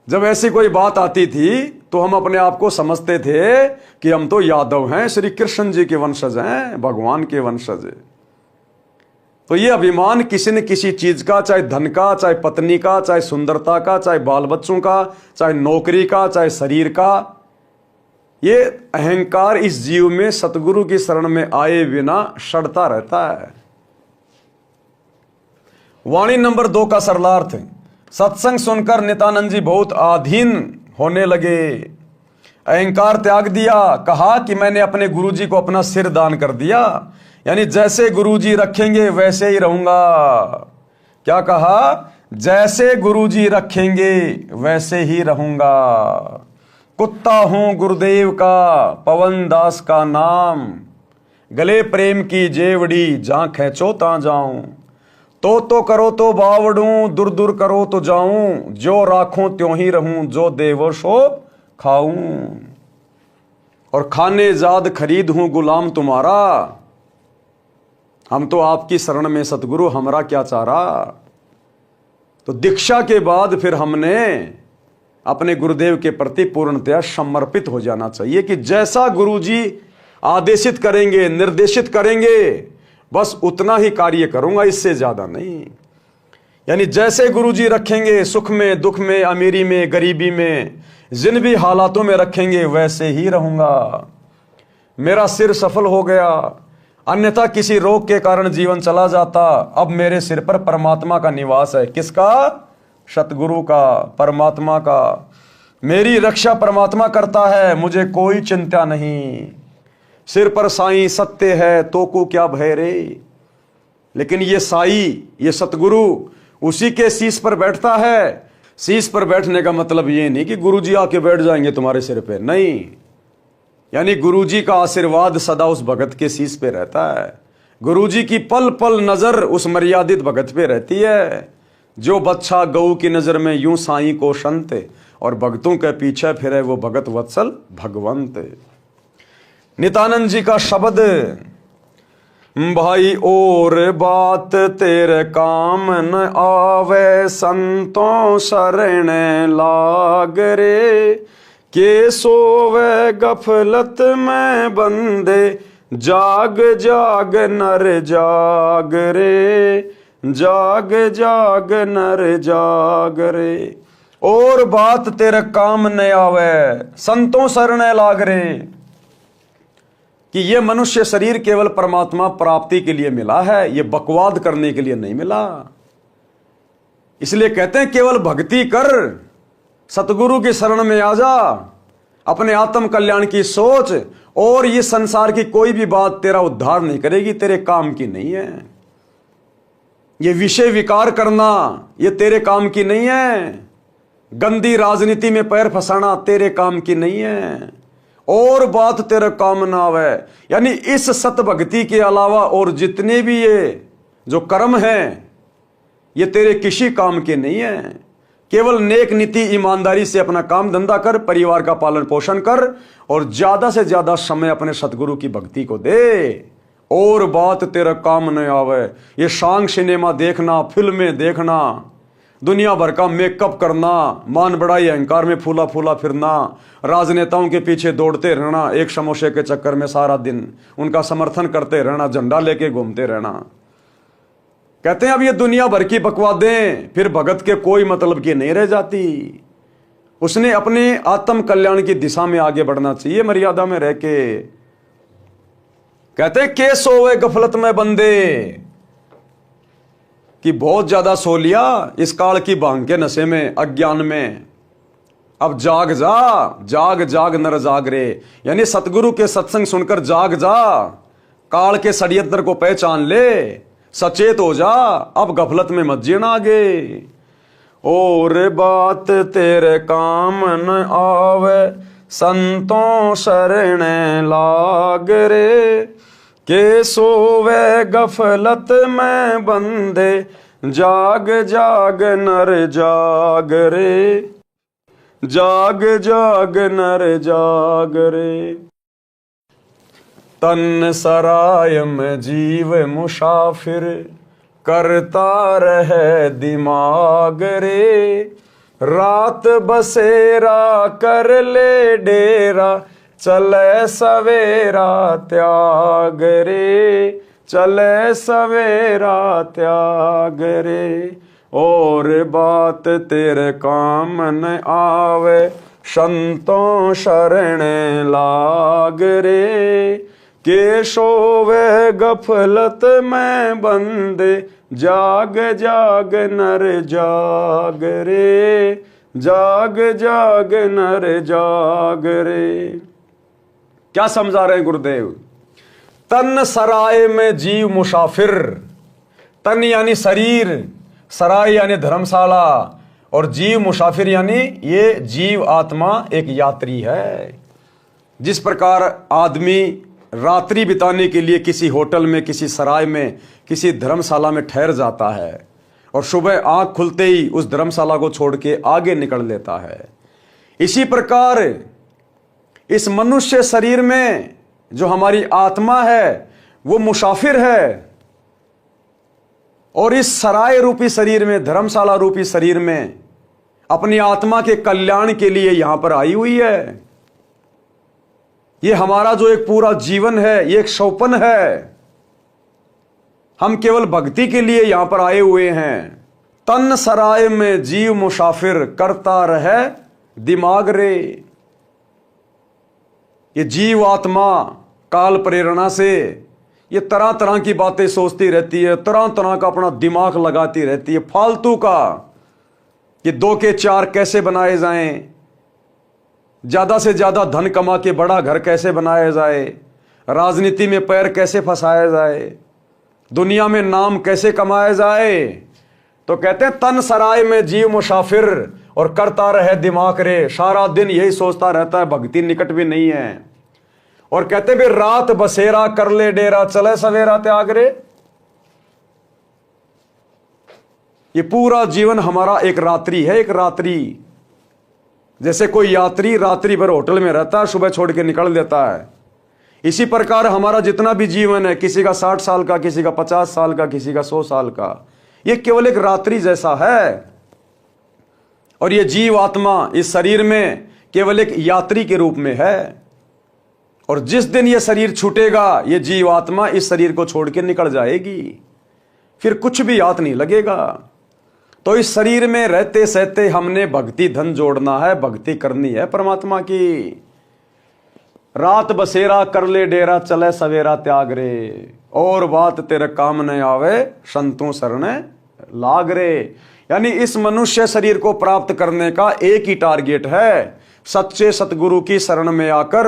जब ऐसी कोई बात आती थी तो हम अपने आप को समझते थे कि हम तो यादव हैं, श्री कृष्ण जी के वंशज हैं, भगवान के वंशज। तो ये अभिमान किसी न किसी चीज का, चाहे धन का, चाहे पत्नी का, चाहे सुंदरता का, चाहे बाल बच्चों का, चाहे नौकरी का, चाहे शरीर का, ये अहंकार इस जीव में सतगुरु की शरण में आए बिना सड़ता रहता है। वाणी नंबर 2 का सरलार्थ। सत्संग सुनकर नित्यानंद जी बहुत आधीन होने लगे। अहंकार त्याग दिया। कहा कि मैंने अपने गुरुजी को अपना सिर दान कर दिया, यानी जैसे गुरुजी रखेंगे वैसे ही रहूंगा। क्या कहा? जैसे गुरुजी रखेंगे वैसे ही रहूंगा। कुत्ता हूं गुरुदेव का, पवन दास का नाम, गले प्रेम की जेवड़ी, जहां खेचो ता जाऊं। तो करो तो बावड़ूं, दूर दूर करो तो जाऊं, जो राखूं त्यों ही रहूं, जो देवो सो खाऊं। और खाने जाद खरीद हूं गुलाम तुम्हारा, हम तो आपकी शरण में सतगुरु, हमरा क्या चारा। तो दीक्षा के बाद फिर हमने अपने गुरुदेव के प्रति पूर्णतया समर्पित हो जाना चाहिए कि जैसा गुरुजी आदेशित करेंगे, निर्देशित करेंगे, बस उतना ही कार्य करूंगा, इससे ज्यादा नहीं। यानी जैसे गुरुजी रखेंगे, सुख में, दुख में, अमीरी में, गरीबी में, जिन भी हालातों में रखेंगे वैसे ही रहूंगा। मेरा सिर सफल हो गया, अन्यथा किसी रोग के कारण जीवन चला जाता। अब मेरे सिर पर परमात्मा का निवास है। किसका? सतगुरु का, परमात्मा का। मेरी रक्षा परमात्मा करता है, मुझे कोई चिंता नहीं। सिर पर साईं सत्य है, तो को क्या भय रे। लेकिन ये साई, ये सतगुरु उसी के शीश पर बैठता है। शीश पर बैठने का मतलब ये नहीं कि गुरुजी आके बैठ जाएंगे तुम्हारे सिर पे, नहीं। यानी गुरुजी का आशीर्वाद सदा उस भगत के शीश पे रहता है। गुरुजी की पल पल नजर उस मर्यादित भगत पे रहती है। जो बच्चा गऊ की नजर में यूं साईं को संत, और भक्तों के पीछे फिरे वो भगत वत्सल भगवंत। नित्यानंद जी का शब्द, भाई और बात तेरे काम न आवे, संतों शरण लाग रे। के सोवे गफलत में बंदे, जाग जाग नर जाग रे। जाग जाग नर जाग रे। और बात तेरे काम न आवे, संतों शरण लाग रे। कि ये मनुष्य शरीर केवल परमात्मा प्राप्ति के लिए मिला है, ये बकवाद करने के लिए नहीं मिला। इसलिए कहते हैं केवल भक्ति कर, सतगुरु की शरण में आ जा, अपने आत्म कल्याण की सोच, और ये संसार की कोई भी बात तेरा उद्धार नहीं करेगी, तेरे काम की नहीं है। ये विषय विकार करना ये तेरे काम की नहीं है। गंदी राजनीति में पैर फंसाना तेरे काम की नहीं है। और बात तेरे काम ना आवे, यानी इस सत भक्ति के अलावा और जितने भी ये जो कर्म हैं ये तेरे किसी काम के नहीं है। केवल नेक नीति ईमानदारी से अपना काम धंधा कर, परिवार का पालन पोषण कर, और ज्यादा से ज्यादा समय अपने सतगुरु की भक्ति को दे। और बात तेरा काम न आवे, ये शांग सिनेमा देखना, फिल्में देखना, दुनिया भर का मेकअप करना, मान बड़ाई अहंकार में फूला फूला फिरना, राजनेताओं के पीछे दौड़ते रहना, एक समोसे के चक्कर में सारा दिन उनका समर्थन करते रहना, झंडा लेके घूमते रहना। कहते हैं अब ये दुनिया भर की बकवादें फिर भगत के कोई मतलब की नहीं रह जाती। उसने अपने आत्म कल्याण की दिशा में आगे बढ़ना चाहिए, मर्यादा में रह के। कहते हैं के सोवे गफलत में बंदे, कि बहुत ज्यादा सो लिया इस काल की भांग के नशे में, अज्ञान में। अब जाग जा, जाग जाग नर जाग रे। यानी सतगुरु के सत्संग सुनकर जाग जा, काल के षड्यंत्र को पहचान ले, सचेत हो जा, अब गफलत में मत जीना आगे। और बात तेरे काम न आवे, संतों शरण लाग रे। के सोवे गफलत में बंदे, जाग जाग नर जाग रे। जाग जाग नर जाग रे। तन सराय में जीव मुसाफिर, करता रहे दिमाग रे। रात बसेरा कर ले डेरा, चले सवेरा त्याग रे। चले सवेरा त्याग रे। और बात तेरे काम न आवे, संतों शरण लाग रे। के सोवे गफलत में बंदे, जाग जाग नर जाग रे। जाग जाग नर जाग रे। क्या समझा रहे हैं गुरुदेव? तन सराय में जीव मुसाफिर, तन यानी शरीर, सराय यानी धर्मशाला, और जीव मुसाफिर यानी ये जीव आत्मा एक यात्री है। जिस प्रकार आदमी रात्रि बिताने के लिए किसी होटल में, किसी सराय में, किसी धर्मशाला में ठहर जाता है, और सुबह आंख खुलते ही उस धर्मशाला को छोड़ के आगे निकल लेता है, इसी प्रकार इस मनुष्य शरीर में जो हमारी आत्मा है वो मुसाफिर है, और इस सराय रूपी शरीर में, धर्मशाला रूपी शरीर में अपनी आत्मा के कल्याण के लिए यहां पर आई हुई है। ये हमारा जो एक पूरा जीवन है, ये एक सौपन है। हम केवल भक्ति के लिए यहां पर आए हुए हैं। तन सराय में जीव मुसाफिर, करता रहे दिमाग रे। ये जीव आत्मा काल प्रेरणा से ये तरह तरह की बातें सोचती रहती है, तरह तरह का अपना दिमाग लगाती रहती है फालतू का, कि 2 के 4 कैसे बनाए जाएं, ज्यादा से ज्यादा धन कमा के बड़ा घर कैसे बनाया जाए, राजनीति में पैर कैसे फंसाया जाए, दुनिया में नाम कैसे कमाया जाए। तो कहते हैं तन सराय में जीव मुसाफिर और करता रहे दिमाग रे। सारा दिन यही सोचता रहता है, भक्ति निकट भी नहीं है। और कहते भी रात बसेरा कर ले डेरा, चले सवेरा त्याग रे। ये पूरा जीवन हमारा एक रात्रि है, एक रात्रि। जैसे कोई यात्री रात्रि भर होटल में रहता है, सुबह छोड़ के निकल देता है, इसी प्रकार हमारा जितना भी जीवन है, किसी का 60 साल का, किसी का 50 साल का, किसी का 100 साल का, ये केवल एक रात्रि जैसा है। और ये जीव आत्मा इस शरीर में केवल एक यात्री के रूप में है। और जिस दिन ये शरीर छूटेगा, ये जीव आत्मा इस शरीर को छोड़ के निकल जाएगी, फिर कुछ भी याद नहीं लगेगा। तो इस शरीर में रहते सहते हमने भक्ति धन जोड़ना है, भक्ति करनी है परमात्मा की। रात बसेरा कर ले डेरा, चले सवेरा त्याग रे। और बात तेरे काम न आवे, संतों शरण लाग रे। यानी इस मनुष्य शरीर को प्राप्त करने का एक ही टारगेट है, सच्चे सतगुरु की शरण में आकर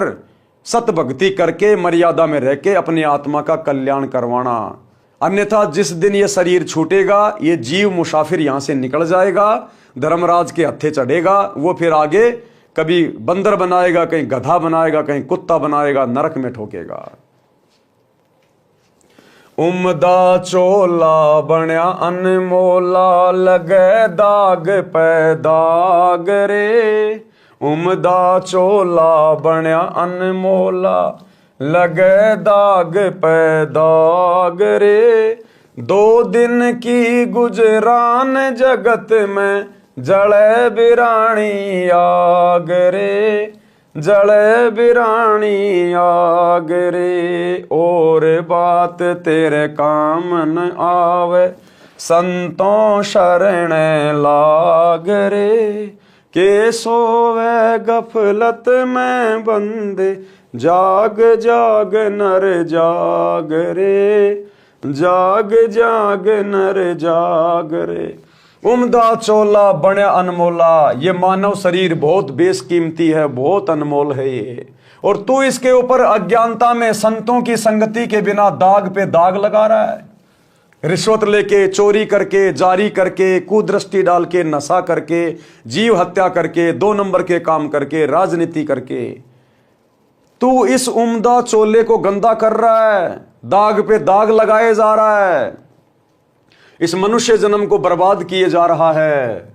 सत भक्ति करके मर्यादा में रह के अपनी आत्मा का कल्याण करवाना। अन्यथा जिस दिन ये शरीर छूटेगा, ये जीव मुसाफिर यहां से निकल जाएगा, धर्मराज के हत्थे चढ़ेगा। वो फिर आगे कभी बंदर बनाएगा, कहीं गधा बनाएगा, कहीं कुत्ता बनाएगा, नरक में ठोकेगा। उमदा चोला बनया अनमोला, लगे दाग पे दाग रे। उमदा चोला बनया अनमोला, लगे दाग पे दाग रे। 2 दिन की गुजरान जगत में, जले बिरानी आग रे, जले बिरानी आग रे। और बात तेरे काम न आवे, संतों शरण लाग रे। के सोवे गफलत में बंदे, जाग जाग नर जाग रे, जाग जाग नर जाग रे। उमदा चोला बनया अनमोला, ये मानव शरीर बहुत बेशकीमती है, बहुत अनमोल है ये। और तू इसके ऊपर अज्ञानता में संतों की संगति के बिना दाग पे दाग लगा रहा है। रिश्वत लेके, चोरी करके, जारी करके, कुदृष्टि डाल के, नशा करके, जीव हत्या करके, 2 नंबर के काम करके, राजनीति करके तू इस उम्दा चोले को गंदा कर रहा है, दाग पे दाग लगाए जा रहा है, इस मनुष्य जन्म को बर्बाद किए जा रहा है।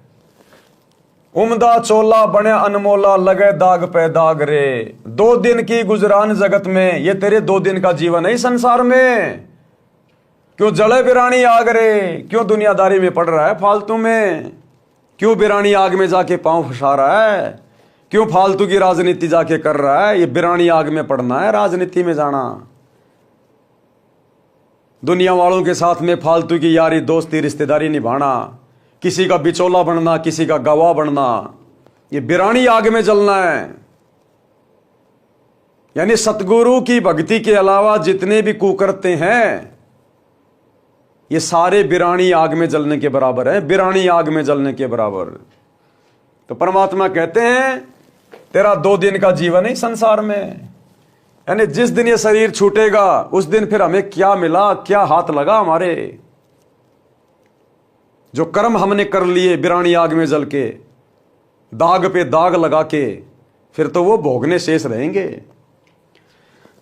उम्दा चोला बने अनमोला, लगे दाग पे दाग रे। 2 दिन की गुजरान जगत में, ये तेरे 2 दिन का जीवन है संसार में। क्यों जले बिरानी आग रे, क्यों दुनियादारी में पड़ रहा है फालतू में, क्यों बिरानी आग में जाके पांव फंसा रहा है, क्यों फालतू की राजनीति जाके कर रहा है। ये बिरानी आग में पड़ना है, राजनीति में जाना, दुनिया वालों के साथ में फालतू की यारी दोस्ती रिश्तेदारी निभाना, किसी का बिचौला बनना, किसी का गवाह बनना, ये बिरानी आग में जलना है। यानी सतगुरु की भक्ति के अलावा जितने भी कुकर्ते हैं, ये सारे बिरानी आग में जलने के बराबर है, बिरानी आग में जलने के बराबर। तो परमात्मा कहते हैं तेरा 2 दिन का जीवन है संसार में। यानी जिस दिन ये शरीर छूटेगा, उस दिन फिर हमें क्या मिला, क्या हाथ लगा हमारे। जो कर्म हमने कर लिए बिरानी आग में जल के, दाग पे दाग लगा के, फिर तो वो भोगने शेष रहेंगे।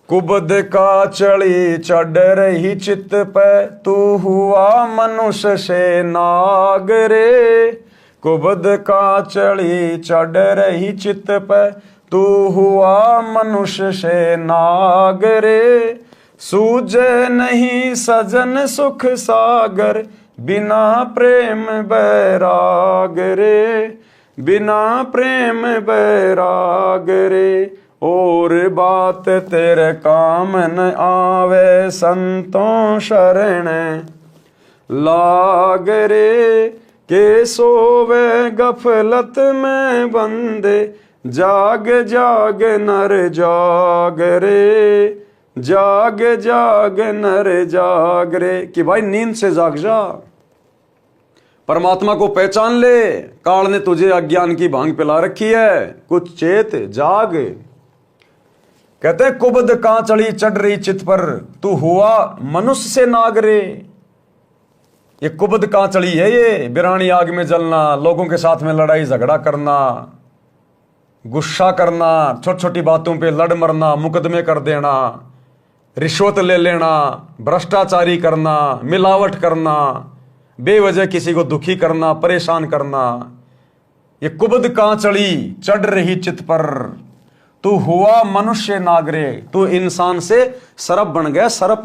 कुबद का चढ़ी चढ़ रही चित पे, तू हुआ मनुष्य से नाग रे। कुबद का चढ़ी चढ़ रही चित पे, तू हुआ मनुष्य से नाग रे। सूझे नहीं सजन सुख सागर, बिना प्रेम बैराग रे, बिना प्रेम बैराग रे। और बात तेरे काम न आवे, संतों शरण लाग रे। के सोवे गफलत में बंदे, जाग जाग नर जाग रे, जाग जाग नर जाग रे। कि भाई नींद से जाग जा, परमात्मा को पहचान ले। काल ने तुझे अज्ञान की भांग पिला रखी है, कुछ चेत जाग। कहते कुबद कहां चढ़ी चढ़ रही चित पर, तू हुआ मनुष्य से नाग रे। ये कुबद कहां चढ़ी है, ये बिरानी आग में जलना, लोगों के साथ में लड़ाई झगड़ा करना, गुस्सा करना, छोटी छोटी बातों पे लड़ मरना, मुकदमे कर देना, रिश्वत ले लेना, भ्रष्टाचारी करना, मिलावट करना, बेवजह किसी को दुखी करना, परेशान करना। ये कुबद कहां चढ़ी चढ़ रही चित पर, तू हुआ मनुष्य नागरे। तू इंसान से सरप बन गया, सरप।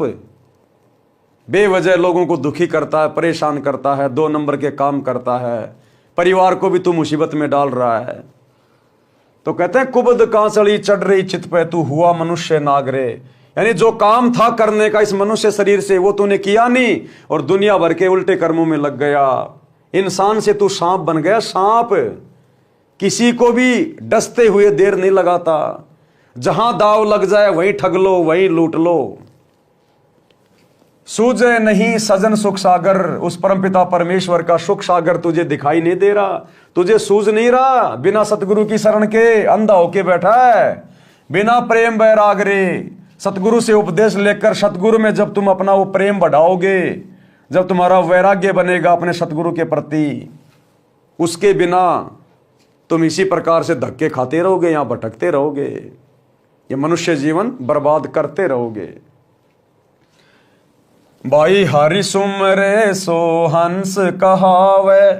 बेवजह लोगों को दुखी करता है, परेशान करता है, 2 नंबर के काम करता है, परिवार को भी तू मुसीबत में डाल रहा है। तो कहते हैं कुबद कहां चढ़ी चढ़ रही चित पे, तू हुआ मनुष्य नागरे। यानी जो काम था करने का इस मनुष्य शरीर से, वो तूने किया नहीं, और दुनिया भर के उल्टे कर्मों में लग गया। इंसान से तू सांप बन गया, सांप। किसी को भी डसते हुए देर नहीं लगाता, जहां दाव लग जाए वहीं ठग लो, वहीं लूट लो। सूझे नहीं सजन सुख सागर, उस परमपिता परमेश्वर का सुख सागर तुझे दिखाई नहीं दे रहा, तुझे सूझ नहीं रहा। बिना सतगुरु की शरण के अंधा होके बैठा है, बिना प्रेम बैराग रे। सतगुरु से उपदेश लेकर सतगुरु में जब तुम अपना वो प्रेम बढ़ाओगे, जब तुम्हारा वैराग्य बनेगा अपने सतगुरु के प्रति, उसके बिना तुम इसी प्रकार से धक्के खाते रहोगे, यहां भटकते रहोगे, ये मनुष्य जीवन बर्बाद करते रहोगे। भाई हरि सुमरे सो हंस कहावे,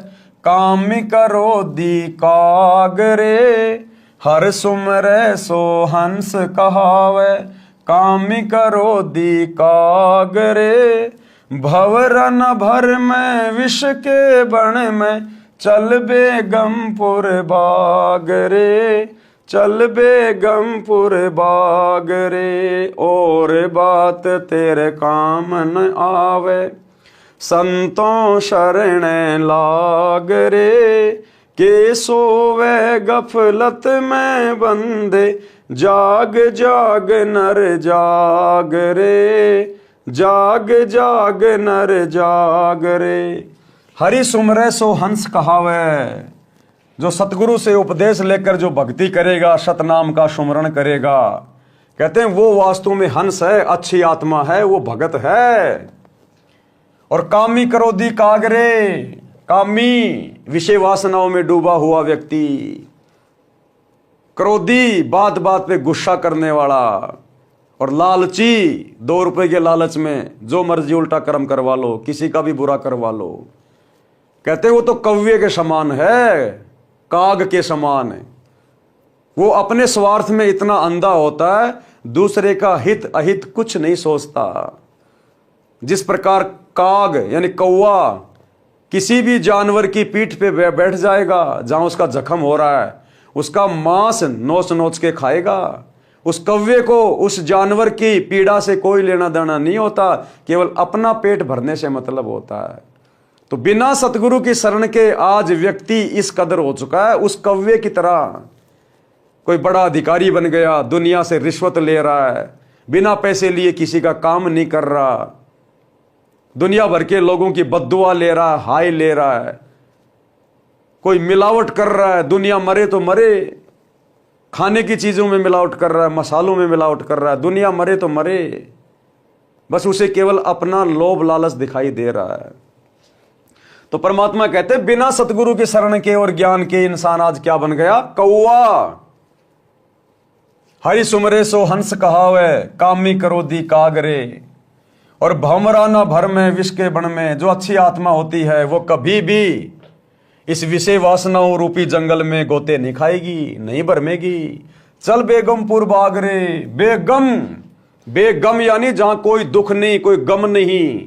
काम करो दी कागरे। हर सुमरे सो हंस कहावे, काम करो दी कागरे। भवरन भर में विष के बण में, चल बेगमपुर बाग रे, चल बेगमपुर बाग रे। और बात तेरे काम न आवे, संतों शरण लाग रे। के सोवे गफलत में बंदे, जाग जाग नर जाग रे, जाग जाग नर जाग रे। हरि सुमरे सो हंस कहावे। जो सतगुरु से उपदेश लेकर जो भक्ति करेगा, सतनाम का सुमरण करेगा, कहते हैं वो वास्तव में हंस है, अच्छी आत्मा है, वो भगत है। और कामी क्रोधी कागरे, कामी विषय वासनाओं में डूबा हुआ व्यक्ति, क्रोधी बात बात पे गुस्सा करने वाला, और लालची 2 रुपए के लालच में जो मर्जी उल्टा कर्म करवा लो, किसी का भी बुरा करवा लो। कहते वो तो कौवे के समान है, काग के समान है। वो अपने स्वार्थ में इतना अंधा होता है, दूसरे का हित अहित कुछ नहीं सोचता। जिस प्रकार काग यानी कौवा किसी भी जानवर की पीठ पे बैठ जाएगा, जहां उसका जख्म हो रहा है, उसका मांस नोच नोच के खाएगा। उस कौवे को उस जानवर की पीड़ा से कोई लेना देना नहीं होता, केवल अपना पेट भरने से मतलब होता है। तो बिना सतगुरु की शरण के आज व्यक्ति इस कदर हो चुका है, उस कौवे की तरह कोई बड़ा अधिकारी बन गया, दुनिया से रिश्वत ले रहा है, बिना पैसे लिए किसी का काम नहीं कर रहा, दुनिया भर के लोगों की बद्दुआ ले रहा है, हाय ले रहा है, कोई मिलावट कर रहा है, दुनिया मरे तो मरे, खाने की चीजों में मिलावट कर रहा है, मसालों में मिलावट कर रहा है, दुनिया मरे तो मरे, बस उसे केवल अपना लोभ लालच दिखाई दे रहा है। तो परमात्मा कहते हैं बिना सतगुरु के शरण के और ज्ञान के इंसान आज क्या बन गया? कौवा। हरि सुमरे सो हंस कहावे, कामी क्रोधी कागरे। और भमरा न भर में विष के बण में, जो अच्छी आत्मा होती है वो कभी भी इस विषय वासनाओं रूपी जंगल में गोते नहीं खाएगी, नहीं भरमेगी। चल बेगमपुर बाग रे, बेगम, बेगम यानी जहां कोई दुख नहीं, कोई गम नहीं।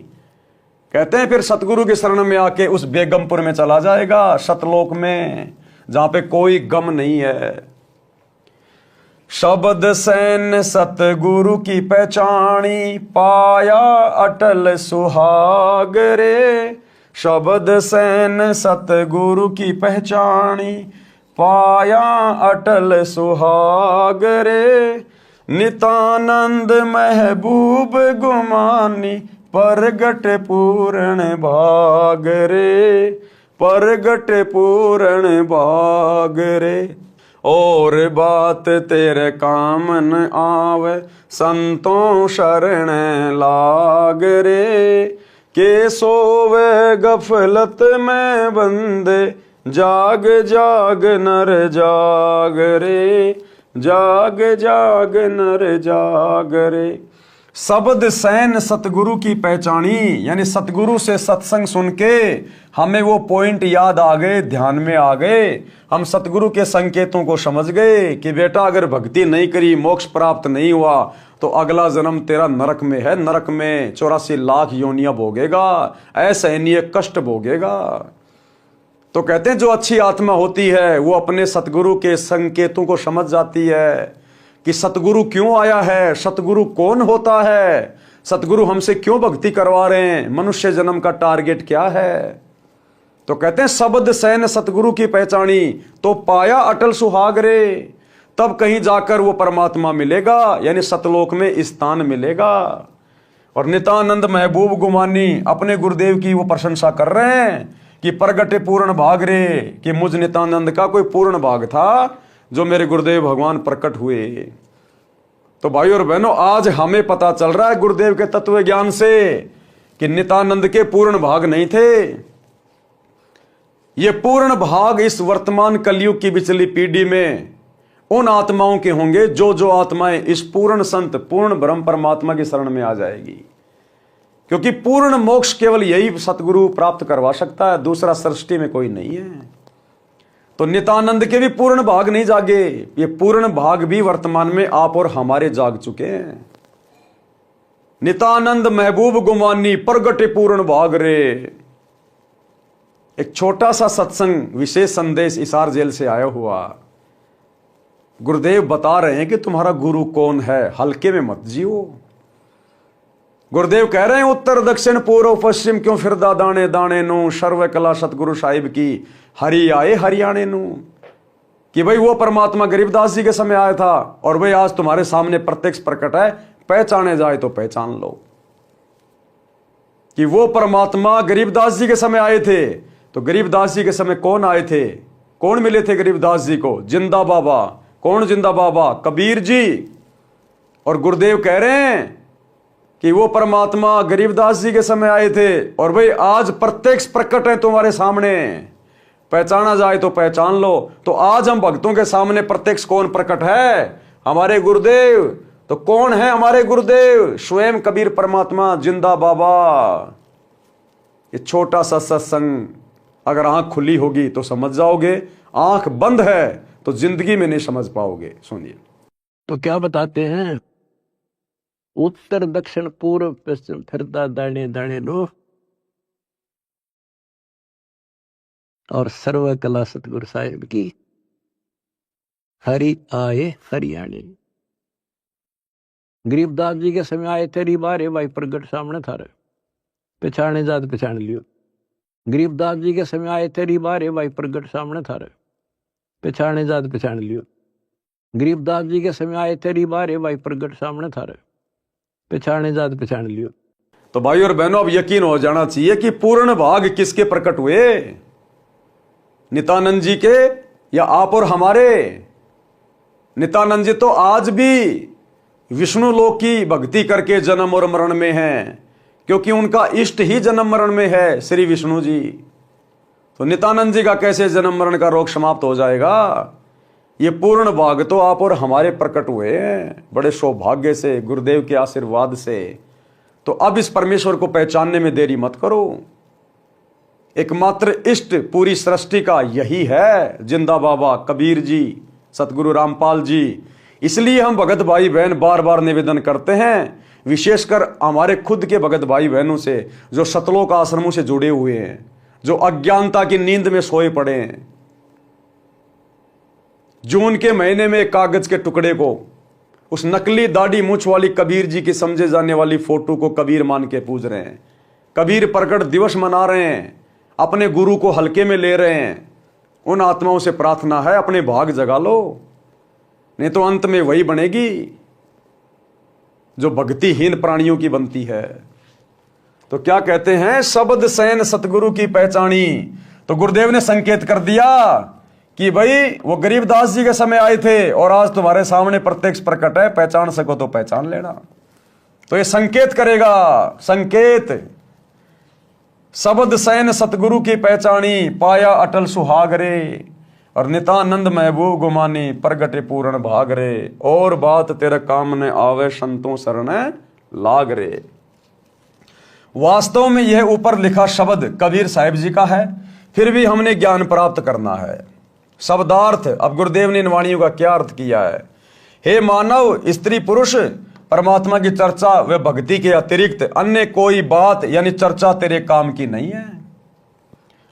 कहते हैं फिर सतगुरु के शरण में आके उस बेगमपुर में चला जाएगा, सतलोक में, जहां पे कोई गम नहीं है। शब्द सैन सतगुरु की पहचानी, पाया अटल सुहाग रे। शब्द सैन सतगुरु की पहचानी, पाया अटल सुहाग रे। नितानंद महबूब गुमानी, परगट पूर्ण भाग रे, परगट पूर्ण भाग रे। और बात तेरे काम न आवे, संतों शरण लाग रे। के सोवे गफलत में बंदे, जाग जाग नर जाग रे, जाग जाग नर जाग रे। शब्द सैन सतगुरु की पहचानी, यानी सतगुरु से सत्संग सुन के हमें वो पॉइंट याद आ गए, ध्यान में आ गए। हम सतगुरु के संकेतों को समझ गए कि बेटा अगर भक्ति नहीं करी, मोक्ष प्राप्त नहीं हुआ तो अगला जन्म तेरा नरक में है, नरक में 84 लाख योनियां भोगेगा, असहनीय कष्ट भोगेगा। तो कहते हैं जो अच्छी आत्मा होती है वो अपने सतगुरु के संकेतों को समझ जाती है कि सतगुरु क्यों आया है, सतगुरु कौन होता है, सतगुरु हमसे क्यों भक्ति करवा रहे हैं, मनुष्य जन्म का टारगेट क्या है। तो कहते हैं शब्द सैन सतगुरु की पहचानी, तो पाया अटल सुहाग रे। तब कहीं जाकर वो परमात्मा मिलेगा, यानी सतलोक में स्थान मिलेगा। और नितानंद महबूब गुमानी, अपने गुरुदेव की वो प्रशंसा कर रहे हैं कि प्रगटे पूर्ण भाग रे, कि मुझ नितानंद का कोई पूर्ण भाग था जो मेरे गुरुदेव भगवान प्रकट हुए। तो भाई और बहनों, आज हमें पता चल रहा है गुरुदेव के तत्व ज्ञान से कि नितानंद के पूर्ण भाग नहीं थे। ये पूर्ण भाग इस वर्तमान कलयुग की पिछली पीढ़ी में उन आत्माओं के होंगे जो आत्माएं इस पूर्ण संत पूर्ण ब्रह्म परमात्मा की शरण में आ जाएगी। क्योंकि पूर्ण मोक्ष केवल यही सतगुरु प्राप्त करवा सकता है, दूसरा सृष्टि में कोई नहीं है। तो नितानंद के भी पूर्ण भाग नहीं जागे, ये पूर्ण भाग भी वर्तमान में आप और हमारे जाग चुके हैं। नितानंद महबूब गुमानी, प्रगटे पूर्ण भाग रे। एक छोटा सा सत्संग, विशेष संदेश इसार जेल से आया हुआ। गुरुदेव बता रहे हैं कि तुम्हारा गुरु कौन है, हल्के में मत जियो। गुरुदेव कह रहे हैं उत्तर दक्षिण पूर्व पश्चिम क्यों फिरदा दाने दाने नु, सर्व कला सतगुरु साहिब की हरि आए हरियाणे नु। कि भाई वो परमात्मा गरीबदास जी के समय आया था और भाई आज तुम्हारे सामने प्रत्यक्ष प्रकट है, पहचाने जाए तो पहचान लो। कि वो परमात्मा गरीबदास जी के समय आए थे, तो गरीबदास जी के समय कौन आए थे, कौन मिले थे गरीबदास जी को? जिंदा बाबा। कौन जिंदा बाबा? कबीर जी। और गुरुदेव कह रहे हैं कि वो परमात्मा गरीबदास जी के समय आए थे और भाई आज प्रत्यक्ष प्रकट है तुम्हारे सामने, पहचाना जाए तो पहचान लो। तो आज हम भक्तों के सामने प्रत्यक्ष कौन प्रकट है? हमारे गुरुदेव। तो कौन है हमारे गुरुदेव? स्वयं कबीर परमात्मा, जिंदा बाबा। ये छोटा सा सत्संग अगर आंख खुली होगी तो समझ जाओगे, आंख बंद है तो जिंदगी में नहीं समझ पाओगे। सुनिए। तो क्या बताते हैं, उत्तर दक्षिण पूर्व पश्चिम फिरता दाने दाने नो, और सर्व कला सतगुरु साहिब की हरि आए हरियाणे। गरीबदास जी के समय आए थे, रिबारे भाई प्रगट सामने था, पहचाने जात पहचान लियो। गरीबदास जी के समय आए थे, रिबारे भाई प्रगट सामने था, पहचाने जात पहचान लियो। गरीबदास जी के समय आए थे, रिबारे भाई प्रगट सामने था, पहचाने जात पहचान लियो। तो भाई और बहनों, अब यकीन हो जाना चाहिए कि पूर्ण भाग किसके प्रकट हुए, नित्यानंद जी के या आप और हमारे? नित्यानंद जी तो आज भी विष्णु लोक की भक्ति करके जन्म और मरण में हैं, क्योंकि उनका इष्ट ही जन्म मरण में है, श्री विष्णु जी। तो नित्यानंद जी का कैसे जन्म मरण का रोग समाप्त हो जाएगा? ये पूर्ण भाग तो आप और हमारे प्रकट हुए हैं, बड़े सौभाग्य से, गुरुदेव के आशीर्वाद से। तो अब इस परमेश्वर को पहचानने में देरी मत करो। एकमात्र इष्ट पूरी सृष्टि का यही है, जिंदा बाबा कबीर जी, सतगुरु रामपाल जी। इसलिए हम भगत भाई बहन बार बार निवेदन करते हैं, विशेषकर हमारे खुद के भगत भाई बहनों से जो सतलोक आश्रमों से जुड़े हुए हैं, जो अज्ञानता की नींद में सोए पड़े हैं, जून के महीने में कागज के टुकड़े को, उस नकली दाढ़ी मूछ वाली कबीर जी की समझे जाने वाली फोटो को कबीर मान के पूज रहे हैं, कबीर प्रकट दिवस मना रहे हैं, अपने गुरु को हल्के में ले रहे हैं, उन आत्माओं से प्रार्थना है अपने भाग जगा लो, नहीं तो अंत में वही बनेगी जो भक्तिहीन प्राणियों की बनती है। तो क्या कहते हैं, शब्द सैन सतगुरु की पहचानी। तो गुरुदेव ने संकेत कर दिया कि भाई वो गरीबदास जी के समय आए थे और आज तुम्हारे सामने प्रत्यक्ष प्रकट है, पहचान सको तो पहचान लेना। तो ये संकेत करेगा, संकेत। शब्द सैन सतगुरु की पहचानी, पाया अटल सुहाग रे, और नितानंद महबूब गुमानी, प्रगटे पूर्ण भाग रे, और बात तेरे काम ने आवे, संतों शरण लाग रे। वास्तव में यह ऊपर लिखा शब्द कबीर साहिब जी का है, फिर भी हमने ज्ञान प्राप्त करना है। शब्दार्थ, अब गुरुदेव ने इन वाणियों का क्या अर्थ किया है। हे मानव, स्त्री पुरुष परमात्मा की चर्चा व भक्ति के अतिरिक्त अन्य कोई बात यानी चर्चा तेरे काम की नहीं है।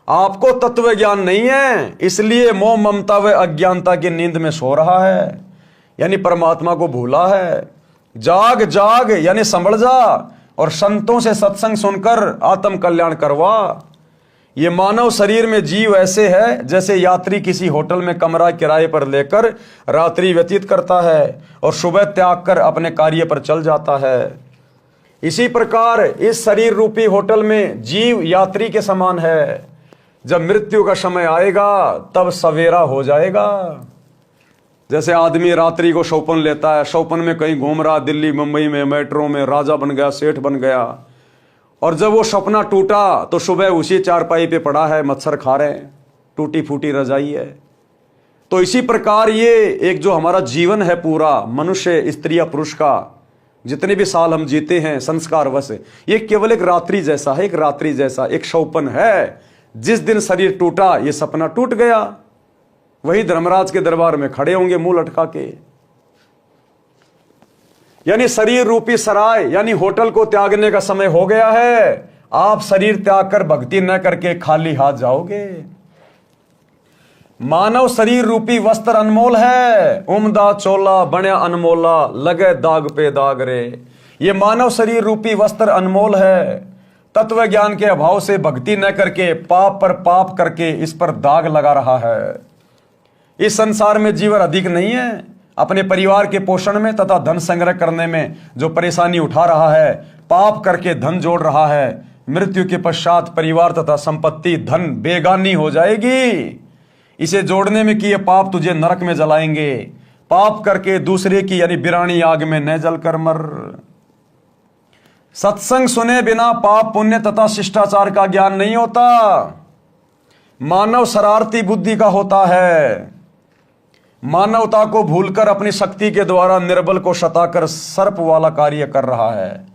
आपको तत्व ज्ञान नहीं है, इसलिए मोह ममता व अज्ञानता की नींद में सो रहा है, यानी परमात्मा को भूला है। जाग जाग यानी संभल जा और संतों से सत्संग सुनकर आत्म कल्याण करवा। ये मानव शरीर में जीव ऐसे है जैसे यात्री किसी होटल में कमरा किराए पर लेकर रात्रि व्यतीत करता है और सुबह त्याग कर अपने कार्य पर चल जाता है। इसी प्रकार इस शरीर रूपी होटल में जीव यात्री के समान है। जब मृत्यु का समय आएगा तब सवेरा हो जाएगा। जैसे आदमी रात्रि को शौपन लेता है, शौपन में कहीं घूम रहा, दिल्ली मुंबई में मेट्रो में राजा बन गया, सेठ बन गया, और जब वो सपना टूटा तो सुबह उसी चारपाई पे पड़ा है, मच्छर खा रहे हैं, टूटी फूटी रजाई है। तो इसी प्रकार ये एक जो हमारा जीवन है पूरा, मनुष्य स्त्री या पुरुष का, जितने भी साल हम जीते हैं संस्कारवश, ये केवल एक रात्रि जैसा है, एक रात्रि जैसा एक शौपन है। जिस दिन शरीर टूटा, ये सपना टूट गया, वही धर्मराज के दरबार में खड़े होंगे मुंह लटका के। यानी शरीर रूपी सराय यानी होटल को त्यागने का समय हो गया है। आप शरीर त्याग कर भक्ति न करके खाली हाथ जाओगे। मानव शरीर रूपी वस्त्र अनमोल है, उम्दा चोला बण्या अनमोला, लगे दाग पे दाग रे। ये मानव शरीर रूपी वस्त्र अनमोल है। तत्व ज्ञान के अभाव से भक्ति न करके पाप पर पाप करके इस पर दाग लगा रहा है। इस संसार में जीवन अधिक नहीं है। अपने परिवार के पोषण में तथा धन संग्रह करने में जो परेशानी उठा रहा है, पाप करके धन जोड़ रहा है, मृत्यु के पश्चात परिवार तथा संपत्ति धन बेगानी हो जाएगी। इसे जोड़ने में किए पाप तुझे नरक में जलाएंगे। पाप करके दूसरे की यानी बिरानी आग में न जलकर मर। सत्संग सुने बिना पाप पुण्य तथा शिष्टाचार का ज्ञान नहीं होता। मानव शरारती बुद्धि का होता है। मानवता को भूलकर अपनी शक्ति के द्वारा निर्बल को सताकर सर्प वाला कार्य कर रहा है,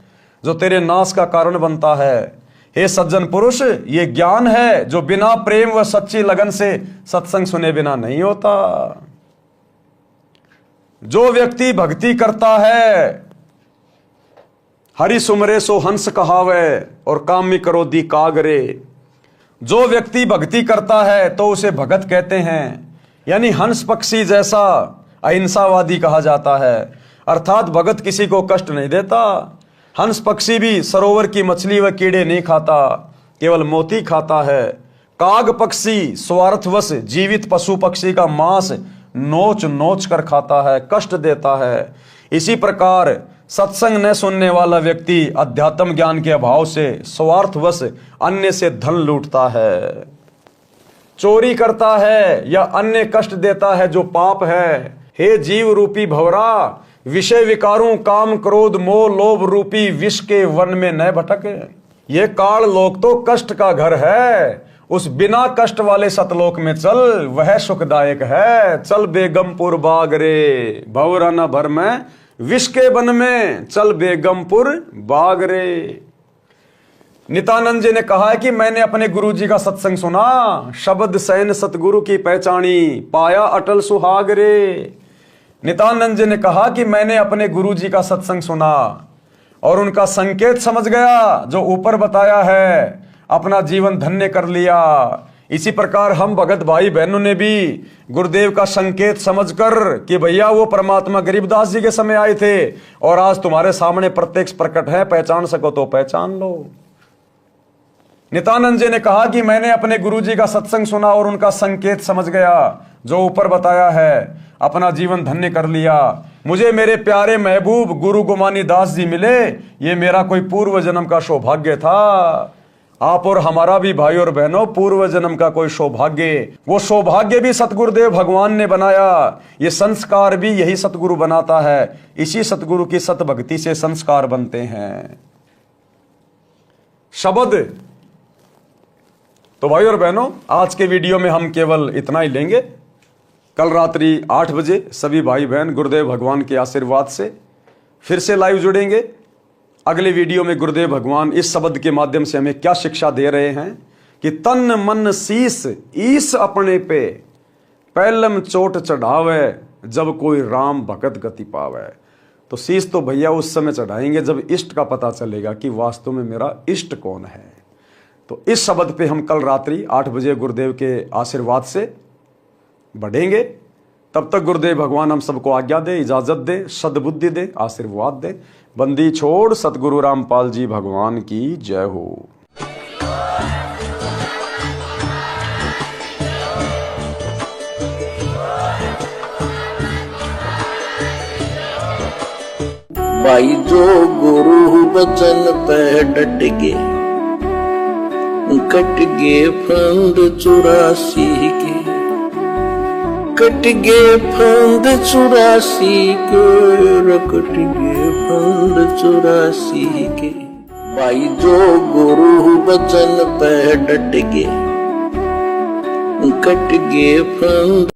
जो तेरे नाश का कारण बनता है। हे सज्जन पुरुष, ये ज्ञान है जो बिना प्रेम व सच्ची लगन से सत्संग सुने बिना नहीं होता। जो व्यक्ति भक्ति करता है, हरि सुमरे सो हंस कहावे और कामी क्रोधी कागरे। जो व्यक्ति भक्ति करता है तो उसे भगत कहते हैं, यानी हंस पक्षी जैसा अहिंसावादी कहा जाता है। अर्थात भगत किसी को कष्ट नहीं देता। हंस पक्षी भी सरोवर की मछली व कीड़े नहीं खाता, केवल मोती खाता है। काग पक्षी स्वार्थवश जीवित पशु पक्षी का मांस नोच नोच कर खाता है, कष्ट देता है। इसी प्रकार सत्संग न सुनने वाला व्यक्ति अध्यात्म ज्ञान के अभाव से स्वार्थवश अन्य से धन लूटता है, चोरी करता है या अन्य कष्ट देता है, जो पाप है। हे जीव रूपी भंवरा, विषय विकारों काम क्रोध मोह लोभ रूपी विष के वन में न भटके। ये काल लोक तो कष्ट का घर है। उस बिना कष्ट वाले सतलोक में चल, वह सुखदायक है। चल बेगमपुर बाग रे, भंवरा न भर में विष के वन में, चल बेगमपुर बाग रे। नित्यानंद जी ने कहा है कि मैंने अपने गुरु जी का सत्संग सुना, शब्द सैन सतगुरु की पहचानी, पाया अटल सुहाग रे। नित्यानंद जी ने कहा कि मैंने अपने गुरु जी का सत्संग सुना और उनका संकेत समझ गया जो ऊपर बताया है, अपना जीवन धन्य कर लिया। इसी प्रकार हम भगत भाई बहनों ने भी गुरुदेव का संकेत समझकर कि भैया वो परमात्मा गरीबदास जी के समय आए थे और आज तुम्हारे सामने प्रत्यक्ष प्रकट है, पहचान सको तो पहचान लो, नित्यानंद जी ने कहा कि मैंने अपने गुरुजी का सत्संग सुना और उनका संकेत समझ गया, जो ऊपर बताया है, अपना जीवन धन्य कर लिया। मुझे मेरे प्यारे महबूब गुरु गोमानी दास जी मिले, ये मेरा कोई पूर्व जन्म का सौभाग्य था। आप और हमारा भी भाई और बहनों पूर्व जन्म का कोई सौभाग्य, वो सौभाग्य भी सतगुरुदेव भगवान ने बनाया, ये संस्कार भी यही सतगुरु बनाता है। इसी सतगुरु की सतभक्ति से संस्कार बनते हैं। शब्द तो भाई और बहनों आज के वीडियो में हम केवल इतना ही लेंगे। कल रात्रि 8 बजे सभी भाई बहन गुरुदेव भगवान के आशीर्वाद से फिर से लाइव जुड़ेंगे। अगले वीडियो में गुरुदेव भगवान इस शब्द के माध्यम से हमें क्या शिक्षा दे रहे हैं कि तन मन शीस ईस अपने पे, पहलम चोट चढ़ावे जब कोई राम भगत गति पावे। तो शीस तो भैया उस समय चढ़ाएंगे जब इष्ट का पता चलेगा कि वास्तव में मेरा इष्ट कौन है। तो इस शब्द पे हम कल रात्रि 8 बजे गुरुदेव के आशीर्वाद से बढ़ेंगे। तब तक गुरुदेव भगवान हम सबको आज्ञा दे, इजाजत दे, सद्बुद्धि दे, आशीर्वाद दे। बंदी छोड़ सतगुरु रामपाल जी भगवान की जय हो। भाई जो गुरु बचन पे डट गे, कट गे फंद 84 के, कट गे फंद 84 के, कट गे फंद 84 के। भाई जो गुरु बचन पे डट गे, कट गे फंद